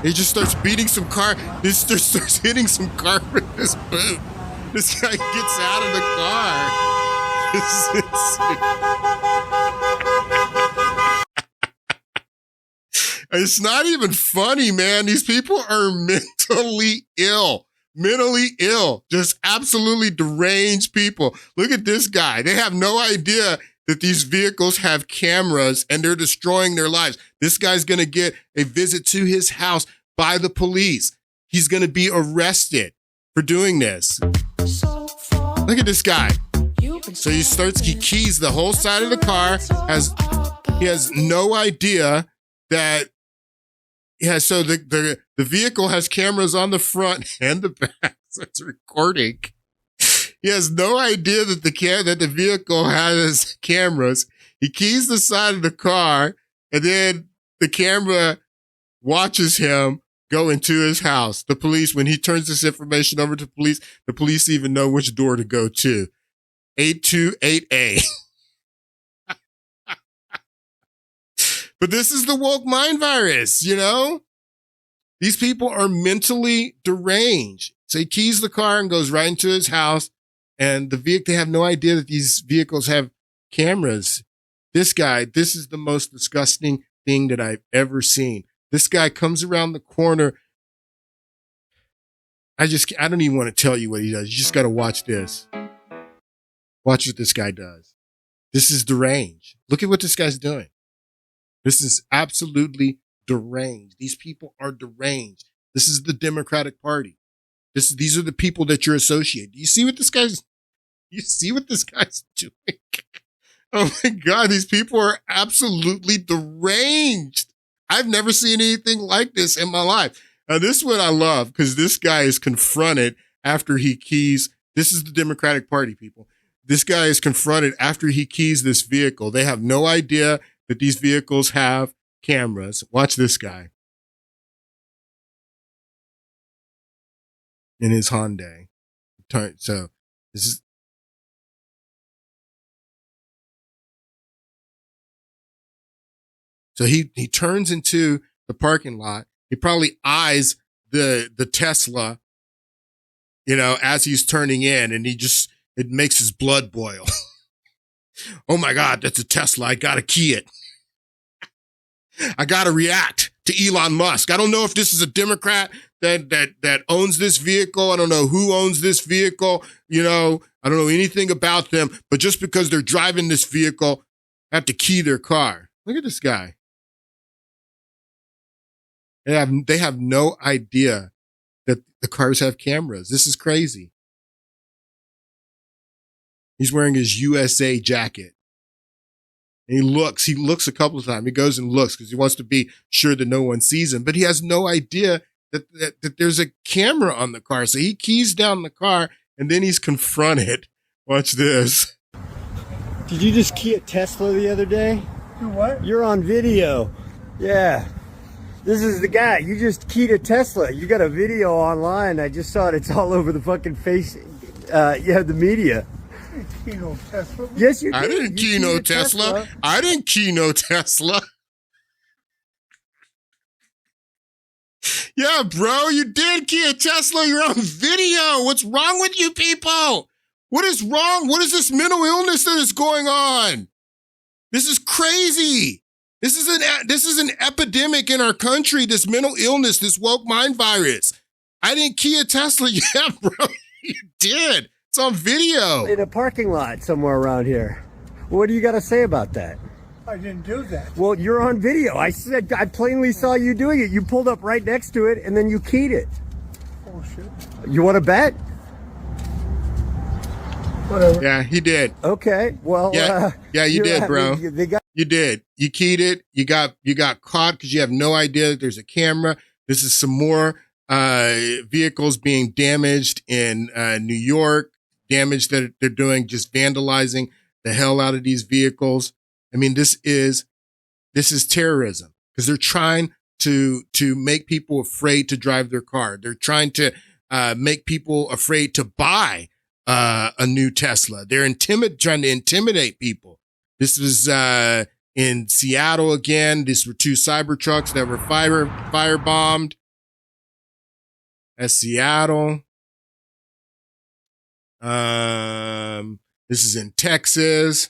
He just starts beating some car. He just starts hitting some car with his boot. This guy gets out of the car. It's not even funny, man. These people are mentally ill. Mentally ill. Just absolutely deranged people. Look at this guy. They have no idea that these vehicles have cameras and they're destroying their lives. This guy's going to get a visit to his house by the police. He's going to be arrested for doing this. Look at this guy. So he keys the whole side of the car. He has no idea that, so the vehicle has cameras on the front and the back. So it's recording. He has no idea that the vehicle has cameras. He keys the side of the car, and then the camera watches him go into his house. The police, when he turns this information over to police, the police even know which door to go to. 828A. But this is the woke mind virus, you know? These people are mentally deranged. So he keys the car and goes right into his house. And they have no idea that these vehicles have cameras. This guy, this is the most disgusting thing that I've ever seen. This guy comes around the corner. I don't even want to tell you what he does. You just got to watch this. Watch what this guy does. This is deranged. Look at what this guy's doing. This is absolutely deranged. These people are deranged. This is the Democratic Party. These are the people that you're associated. You see what this guy's doing? Oh my God, these people are absolutely deranged. I've never seen anything like this in my life. Now, this is what I love, because this guy is confronted after he keys. This is the Democratic Party, people. This guy is confronted after he keys this vehicle. They have no idea that these vehicles have cameras. Watch this guy in his Hyundai. So this is. So he turns into the parking lot. He probably eyes the Tesla, as he's turning in, and it makes his blood boil. Oh my God, that's a Tesla. I gotta key it. I gotta react to Elon Musk. I don't know if this is a Democrat that owns this vehicle. I don't know who owns this vehicle. I don't know anything about them, but just because they're driving this vehicle, I have to key their car. Look at this guy. They have no idea that the cars have cameras. This is crazy. He's wearing his USA jacket. And he looks a couple of times. He goes and looks because he wants to be sure that no one sees him, but he has no idea that there's a camera on the car. So he keys down the car and then he's confronted. Watch this. Did you just key a Tesla the other day? Do what? You're on video. Yeah. This is the guy. You just keyed a Tesla. You got a video online. I just saw it. It's all over the fucking face. The media. I didn't key no Tesla. Yes, you did. I didn't key no Tesla. I didn't key no Tesla. Yeah, bro, you did key a Tesla. You're on video. What's wrong with you people? What is wrong? What is this mental illness that is going on? This is crazy. This is an epidemic in our country, this mental illness, this woke mind virus. I didn't key a Tesla. Yeah, bro, you did. It's on video. In a parking lot somewhere around here. What do you got to say about that? I didn't do that. Well, you're on video. I plainly saw you doing it. You pulled up right next to it, and then you keyed it. Oh, shit. You want to bet? Whatever. Yeah, he did. Okay, well. Yeah, you did, bro. You did. You keyed it. You got caught because you have no idea that there's a camera. This is some more vehicles being damaged in New York. Damage that they're doing, just vandalizing the hell out of these vehicles. I mean, this is terrorism because they're trying to make people afraid to drive their car. They're trying to make people afraid to buy a new Tesla. They're trying to intimidate people. This was in Seattle again. These were two Cybertrucks that were firebombed at Seattle. This is in Texas.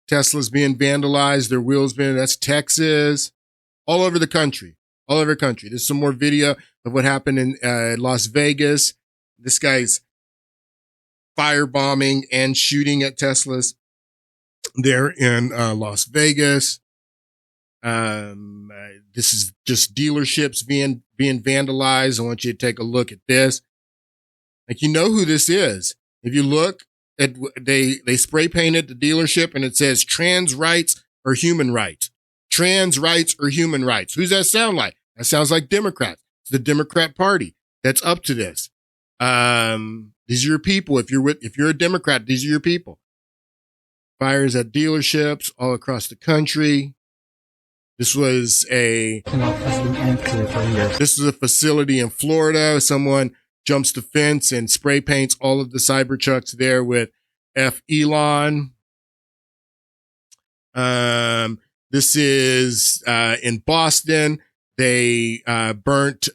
Tesla's being vandalized. Their wheels that's Texas. All over the country. All over the country. There's some more video of what happened in Las Vegas. This guy's firebombing and shooting at Teslas there in Las Vegas. This is just dealerships being vandalized. I want you to take a look at this. Like, you know who this is. If you look at, they spray painted the dealership and it says trans rights or human rights. Trans rights or human rights. Who's that sound like? That sounds like Democrats. It's the Democrat Party that's up to this. These are your people. If you're a Democrat, these are your people. Fires at dealerships all across the country. This was a facility in Florida. Someone jumps the fence and spray paints all of the Cybertrucks there with F Elon. This is in Boston. They burnt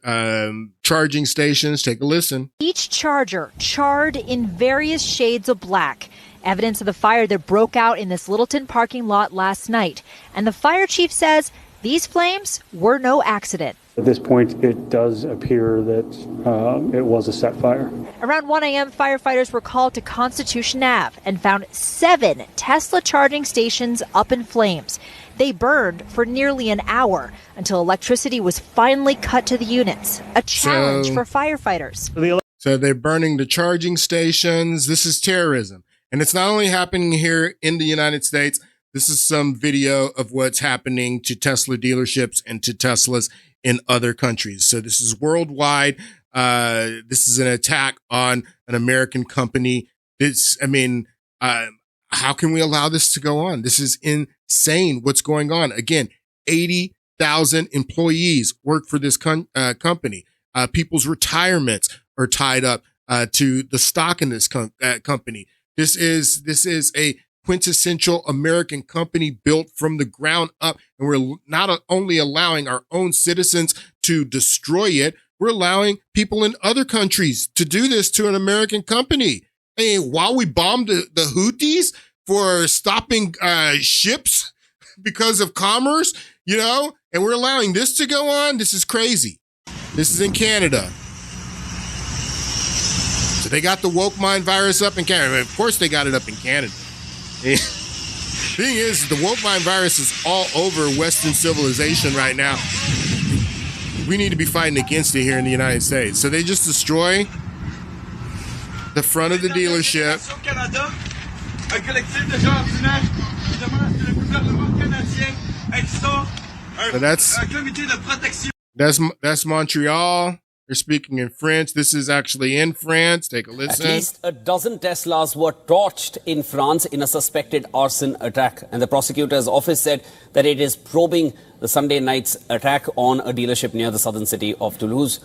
charging stations. Take a listen. Each charger charred in various shades of black. Evidence of the fire that broke out in this Littleton parking lot last night. And the fire chief says these flames were no accident. At this point, it does appear that it was a set fire. Around 1 a.m., firefighters were called to Constitution Ave and found 7 Tesla charging stations up in flames. They burned for nearly an hour until electricity was finally cut to the units, a challenge for firefighters. So they're burning the charging stations. This is terrorism. And it's not only happening here in the United States. This is some video of what's happening to Tesla dealerships and to Teslas in other countries. So this is worldwide. This is an attack on an American company. How can we allow this to go on? This is insane what's going on. Again, 80,000 employees work for this company. People's retirements are tied up to the stock in this company. This is a quintessential American company built from the ground up. And we're not only allowing our own citizens to destroy it, we're allowing people in other countries to do this to an American company. Hey, while we bombed the Houthis for stopping ships because of commerce, and we're allowing this to go on. This is crazy. This is in Canada. So they got the woke mind virus up in Canada. Of course they got it up in Canada. Thing is, the woke mind virus is all over Western civilization right now. We need to be fighting against it here in the United States. So they just destroy the front of the dealership. So that's Montreal. They're speaking in French. This is actually in France. Take a listen. At least a dozen Teslas were torched in France in a suspected arson attack. And the prosecutor's office said that it is probing the Sunday night's attack on a dealership near the southern city of Toulouse,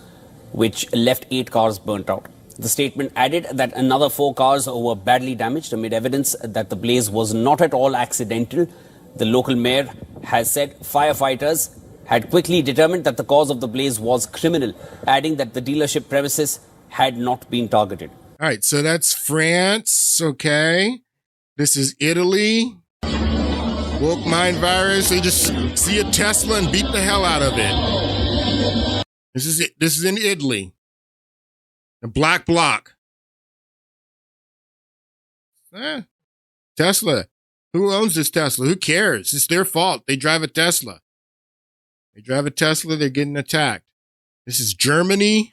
which left 8 cars burnt out. The statement added that another 4 cars were badly damaged amid evidence that the blaze was not at all accidental. The local mayor has said firefighters had quickly determined that the cause of the blaze was criminal, adding that the dealership premises had not been targeted. All right, so that's France, okay. This is Italy. Woke mind virus, they just see a Tesla and beat the hell out of it. This is in Italy. The black bloc. Tesla. Who owns this Tesla? Who cares? It's their fault. They drive a Tesla. They're getting attacked. This is Germany.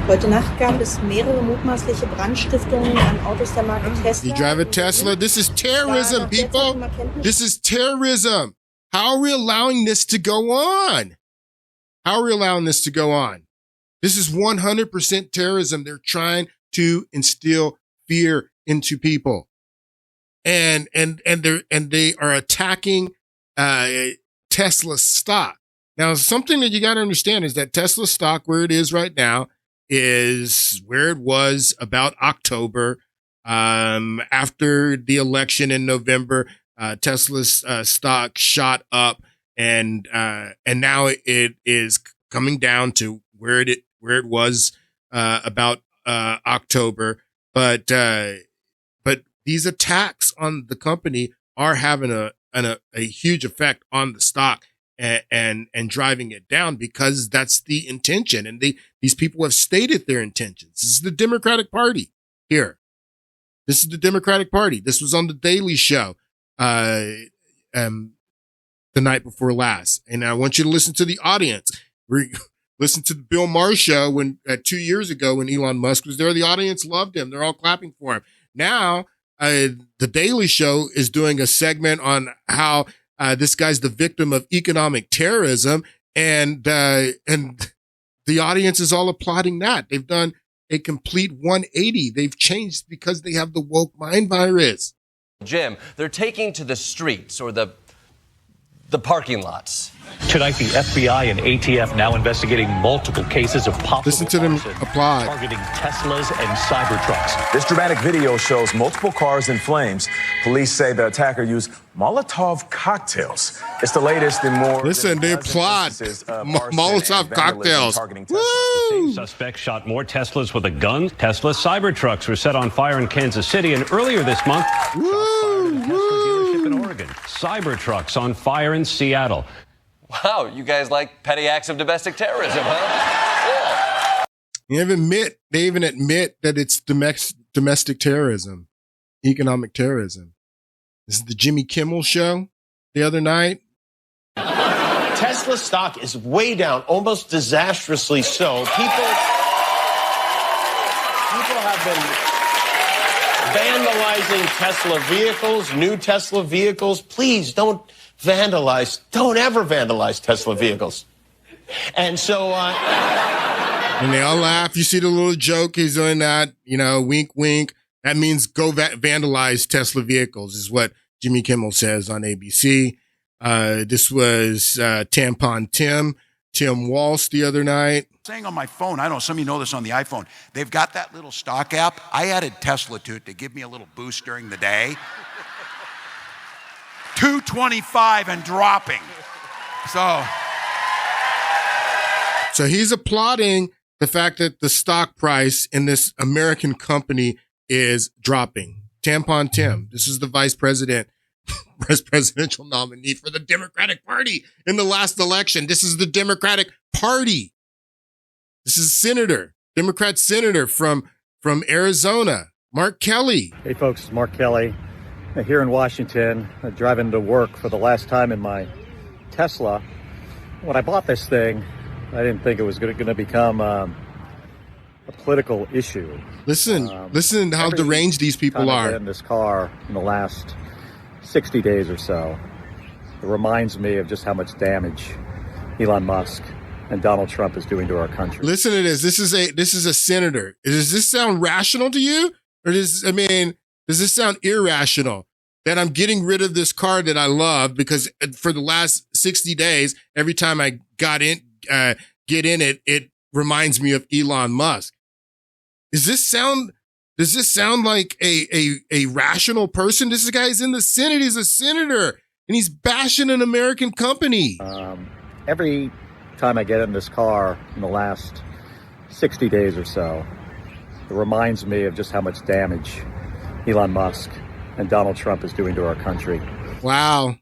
Heute Nacht gab es mehrere mutmaßliche Brandstiftungen an Autos der Marke Tesla. You drive a Tesla? This is terrorism, people. This is terrorism. How are we allowing this to go on? This is 100% terrorism. They're trying to instill fear into people. And they are attacking Tesla stock. Now, something that you got to understand is that Tesla stock, where it is right now, is where it was about October. After the election in November, Tesla's stock shot up, and now it is coming down to where it was about October. But these attacks on the company are having a huge effect on the stock and driving it down, because that's the intention. And these people have stated their intentions. This is the Democratic Party here. This is the Democratic Party. This was on the Daily Show the night before last. And I want you to listen to the audience. Listen to the Bill Maher show 2 years ago when Elon Musk was there. The audience loved him. They're all clapping for him. Now, the Daily Show is doing a segment on how this guy's the victim of economic terrorism, and the audience is all applauding that. They've done a complete 180. They've changed because they have the woke mind virus. Jim, they're taking to the streets or the parking lots. Tonight, the FBI and ATF now investigating multiple cases of possible Listen to them apply. targeting Teslas and Cybertrucks. This dramatic video shows multiple cars in flames. Police say the attacker used Molotov cocktails. It's the latest in more. Listen, they applaud Molotov cocktails. Woo! Suspect shot more Teslas with a gun. Tesla Cybertrucks were set on fire in Kansas City, and earlier this month, shots fired at a Tesla dealership in Oregon. Cybertrucks on fire in Seattle. Wow, you guys like petty acts of domestic terrorism, huh? They even admit that it's domestic terrorism, economic terrorism. This is the Jimmy Kimmel show the other night. Tesla stock is way down, almost disastrously so. People have been vandalizing Tesla vehicles, new Tesla vehicles. Please don't vandalize. Don't ever vandalize Tesla vehicles. And so... and they all laugh. You see the little joke he's doing that, wink, wink. That means go vandalize Tesla vehicles is what Jimmy Kimmel says on ABC. This was Tampon Tim Walsh the other night. Saying on my phone, I don't know, some of you know this on the iPhone, they've got that little stock app. I added Tesla to it to give me a little boost during the day. 225 and dropping. So he's applauding the fact that the stock price in this American company is dropping. Tampon Tim, this is the vice presidential nominee for the Democratic Party in the last election. This is the Democratic Party. This is Democrat senator from Arizona, Mark Kelly. Hey folks, it's Mark Kelly here in Washington, driving to work for the last time in my Tesla. When I bought this thing, I didn't think it was going to become a political issue. Listen how deranged these people are. In this car in the last 60 days or so, it reminds me of just how much damage Elon Musk and Donald Trump is doing to our country. Listen to this. This is a senator. Does this sound rational to you? Or does this sound irrational? That I'm getting rid of this car that I love because for the last 60 days, every time I get in it, it reminds me of Elon Musk. Does this sound like a rational person? This guy's in the Senate. He's a senator and he's bashing an American company. Every time I get in this car in the last 60 days or so, it reminds me of just how much damage Elon Musk and Donald Trump is doing to our country. Wow.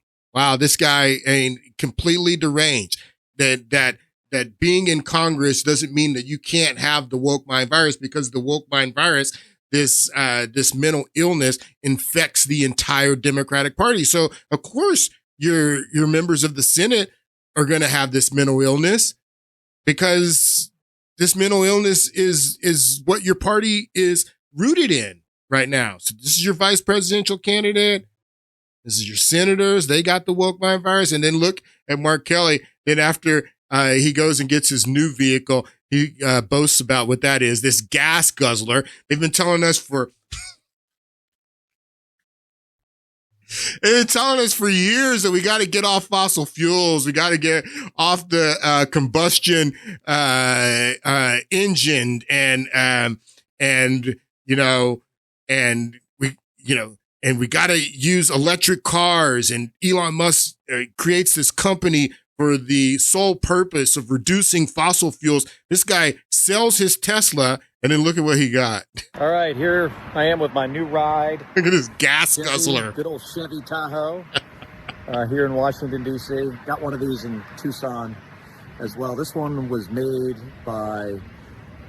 This guy ain't completely deranged. That being in Congress doesn't mean that you can't have the woke mind virus, because the woke mind virus, this mental illness, infects the entire Democratic Party. So of course your members of the Senate are going to have this mental illness, because this mental illness is what your party is rooted in right now. So this is your vice presidential candidate. This is your senators. They got the woke mind virus. And then look at Mark Kelly. Then after he goes and gets his new vehicle, he boasts about what that is, this gas guzzler. They've been telling us for years that we got to get off fossil fuels. We got to get off the combustion engine and we got to use electric cars. And Elon Musk creates this company for the sole purpose of reducing fossil fuels. This guy sells his Tesla, and then look at what he got. All right, here I am with my new ride. Look at this gas guzzler. Good old Chevy Tahoe here in Washington, D.C. Got one of these in Tucson as well. This one was made by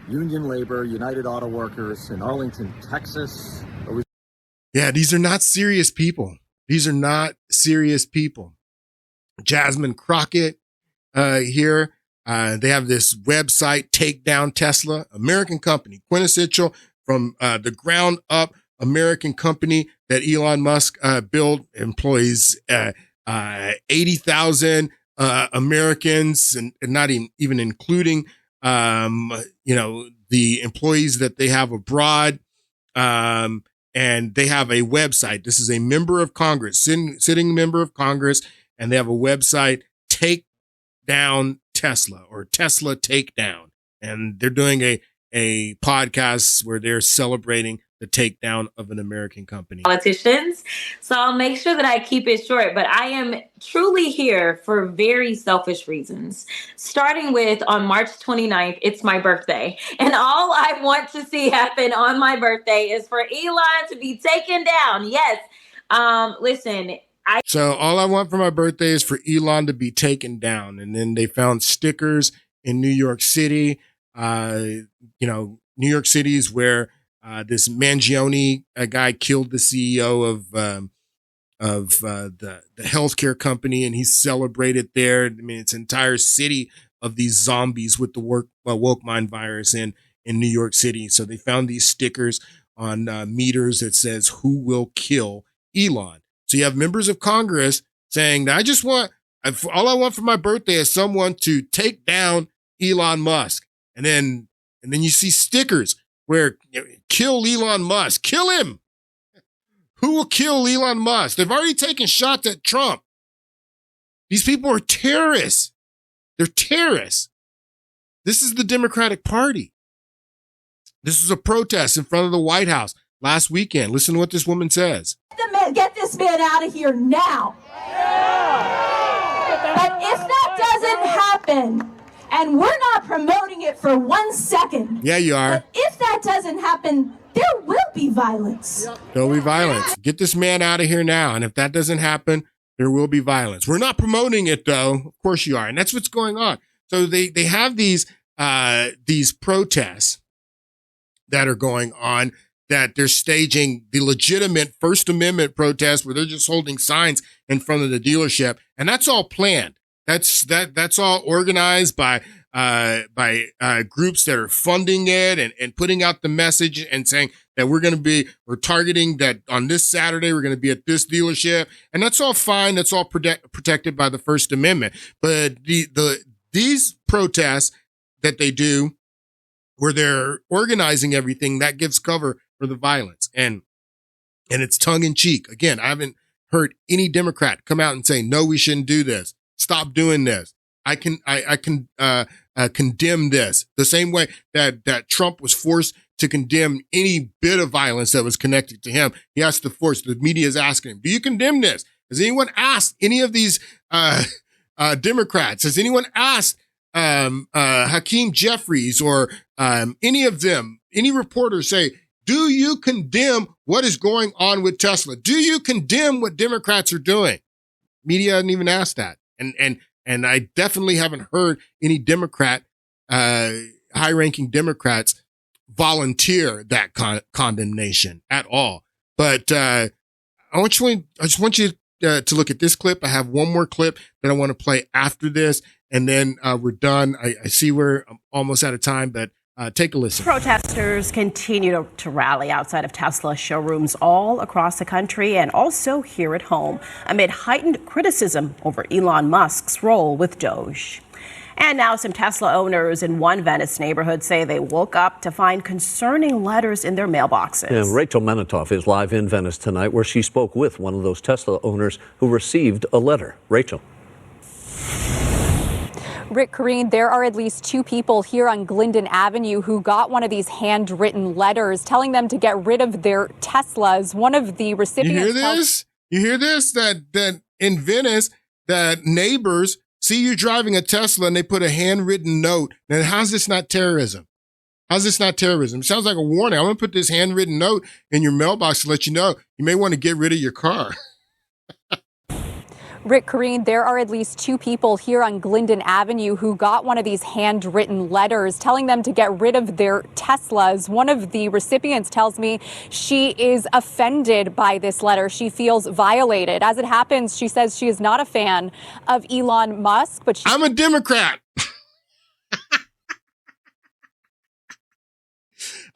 Union Labor, United Auto Workers in Arlington, Texas. Yeah, these are not serious people. Jasmine Crockett here. They have this website, Take Down Tesla, American company, quintessential from the ground up American company that Elon Musk built, employs 80,000 Americans, and not even including the employees that they have abroad. And they have a website. This is a member of Congress, sitting member of Congress, and they have a website, Take Down Tesla, or Tesla Takedown. And they're doing a podcast where they're celebrating the takedown of an American company. Politicians. So I'll make sure that I keep it short, but I am truly here for very selfish reasons. Starting with on March 29th, it's my birthday. And all I want to see happen on my birthday is for Elon to be taken down. Yes. Listen, So all I want for my birthday is for Elon to be taken down. And then they found stickers in New York City. New York City is where this Mangione, a guy, killed the CEO of the healthcare company, and he's celebrated there. I mean, it's an entire city of these zombies with the woke mind virus in New York City. So they found these stickers on meters that says, "Who will kill Elon?" So you have members of Congress saying that all I want for my birthday is someone to take down Elon Musk, and then you see stickers where kill Elon Musk, kill him. Who will kill Elon Musk? They've already taken shots at Trump. These people are terrorists. They're terrorists. This is the Democratic Party. This was a protest in front of the White House last weekend. Listen to what this woman says. Get this man out of here now. And if that doesn't happen, and we're not promoting it for 1 second. Yeah, you are. But if that doesn't happen, there will be violence. There'll be violence. Get this man out of here now. And if that doesn't happen, there will be violence. We're not promoting it, though. Of course you are. And that's what's going on. So they have these protests that are going on, that they're staging the legitimate First Amendment protest where they're just holding signs in front of the dealership. And that's all planned. That's all organized by groups that are funding it and putting out the message and saying that we're targeting that on this Saturday, we're going to be at this dealership. And that's all fine. That's all protected by the First Amendment. But these protests that they do where they're organizing everything, that gives cover for the violence. And it's tongue in cheek. Again, I haven't heard any Democrat come out and say, no, we shouldn't do this. Stop doing this. I can condemn this the same way that Trump was forced to condemn any bit of violence that was connected to him. He has to force. The media is asking him, do you condemn this? Has anyone asked any of these Democrats? Has anyone asked Hakeem Jeffries or any of them, any reporters say, do you condemn what is going on with Tesla? Do you condemn what Democrats are doing? Media hasn't even asked that. And I definitely haven't heard any Democrat, high-ranking Democrats volunteer that condemnation at all. But I just want you to look at this clip. I have one more clip that I want to play after this, and then we're done. I see we're almost out of time, but take a listen. Protesters continue to rally outside of Tesla showrooms all across the country and also here at home amid heightened criticism over Elon Musk's role with Doge. And now some Tesla owners in one Venice neighborhood say they woke up to find concerning letters in their mailboxes. Yeah, Rachel Menitoff is live in Venice tonight, where she spoke with one of those Tesla owners who received a letter. Rachel. Rick Kareen, there are at least 2 people here on Glendon Avenue who got one of these handwritten letters telling them to get rid of their Teslas. One of the recipients. You hear this? That in Venice, that neighbors see you driving a Tesla and they put a handwritten note. Now, how's this not terrorism? How's this not terrorism? It sounds like a warning. I'm going to put this handwritten note in your mailbox to let you know you may want to get rid of your car. Rick Kareen, there are at least 2 people here on Glendon Avenue who got one of these handwritten letters telling them to get rid of their Teslas. One of the recipients tells me she is offended by this letter. She feels violated. As it happens, she says she is not a fan of Elon Musk, but I'm a Democrat.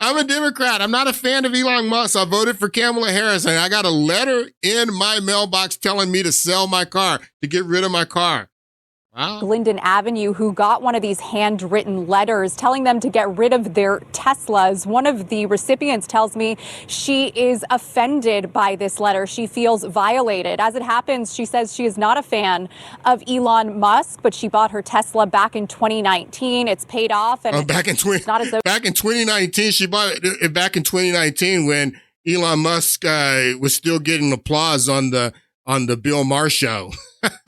I'm a Democrat. I'm not a fan of Elon Musk. I voted for Kamala Harris, and I got a letter in my mailbox telling me to sell my car, to get rid of my car. Glendon Avenue who got one of these handwritten letters telling them to get rid of their Teslas. One of the recipients tells me she is offended by this letter. She feels violated. As it happens, she says she is not a fan of Elon Musk, but she bought her Tesla back in 2019. It's paid off. And back in 2019, she bought it back in 2019 when Elon Musk was still getting applause on the Bill Maher show.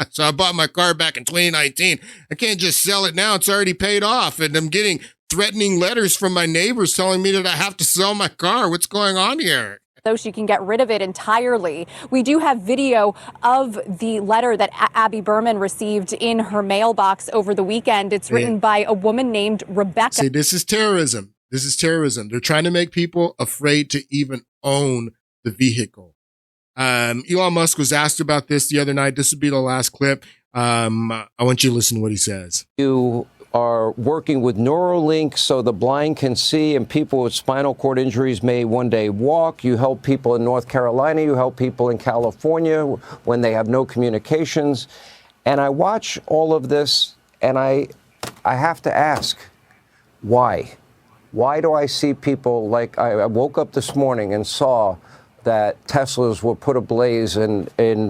So I bought my car back in 2019. I can't just sell it now. It's already paid off. And I'm getting threatening letters from my neighbors telling me that I have to sell my car. What's going on here? Though she can get rid of it entirely. We do have video of the letter that Abby Berman received in her mailbox over the weekend. It's written by a woman named Rebecca. See, this is terrorism. This is terrorism. They're trying to make people afraid to even own the vehicle. Elon Musk was asked about this the other night. This would be the last clip. I want you to listen to what he says. You are working with Neuralink so the blind can see and people with spinal cord injuries may one day walk. You help people in North Carolina. You help people in California when they have no communications. And I watch all of this and I have to ask, why? Why do I see people like I woke up this morning and saw that Teslas were put ablaze in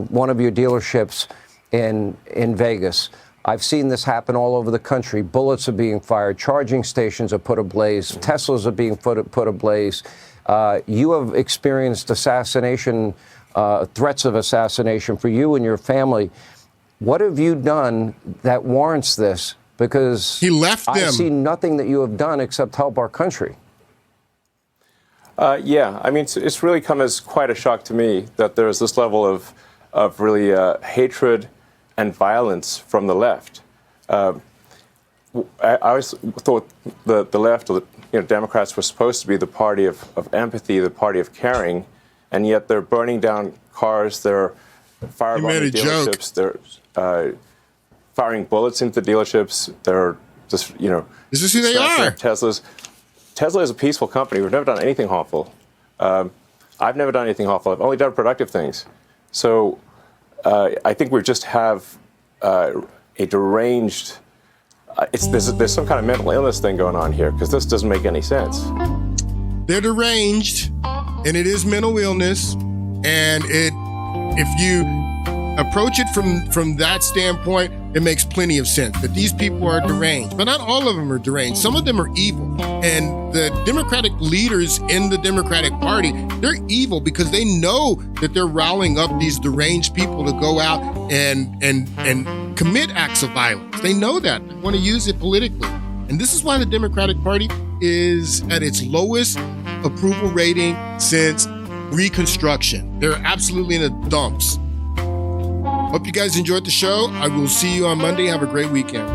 one of your dealerships in Vegas. I've seen this happen all over the country. Bullets are being fired. Charging stations are put ablaze. Teslas are being put ablaze. You have experienced assassination, threats of assassination for you and your family. What have you done that warrants this? Because he left them. I see nothing that you have done except help our country. Yeah, I mean, it's really come as quite a shock to me that there's this level of really hatred and violence from the left. I always thought the left, or Democrats, were supposed to be the party of empathy, the party of caring, and yet they're burning down cars, they're firebombing dealerships, they're firing bullets into dealerships, they're just, This is who they are. Teslas. Tesla is a peaceful company. We've never done anything harmful. I've never done anything harmful. I've only done productive things. So I think we just have a deranged. There's some kind of mental illness thing going on here because this doesn't make any sense. They're deranged, and it is mental illness. And if you approach it from that standpoint, it makes plenty of sense that these people are deranged, but not all of them are deranged. Some of them are evil, and the Democratic leaders in the Democratic Party, they're evil because they know that they're rallying up these deranged people to go out and commit acts of violence. They know that. They want to use it politically. And this is why the Democratic Party is at its lowest approval rating since Reconstruction. They're absolutely in the dumps. Hope you guys enjoyed the show. I will see you on Monday. Have a great weekend.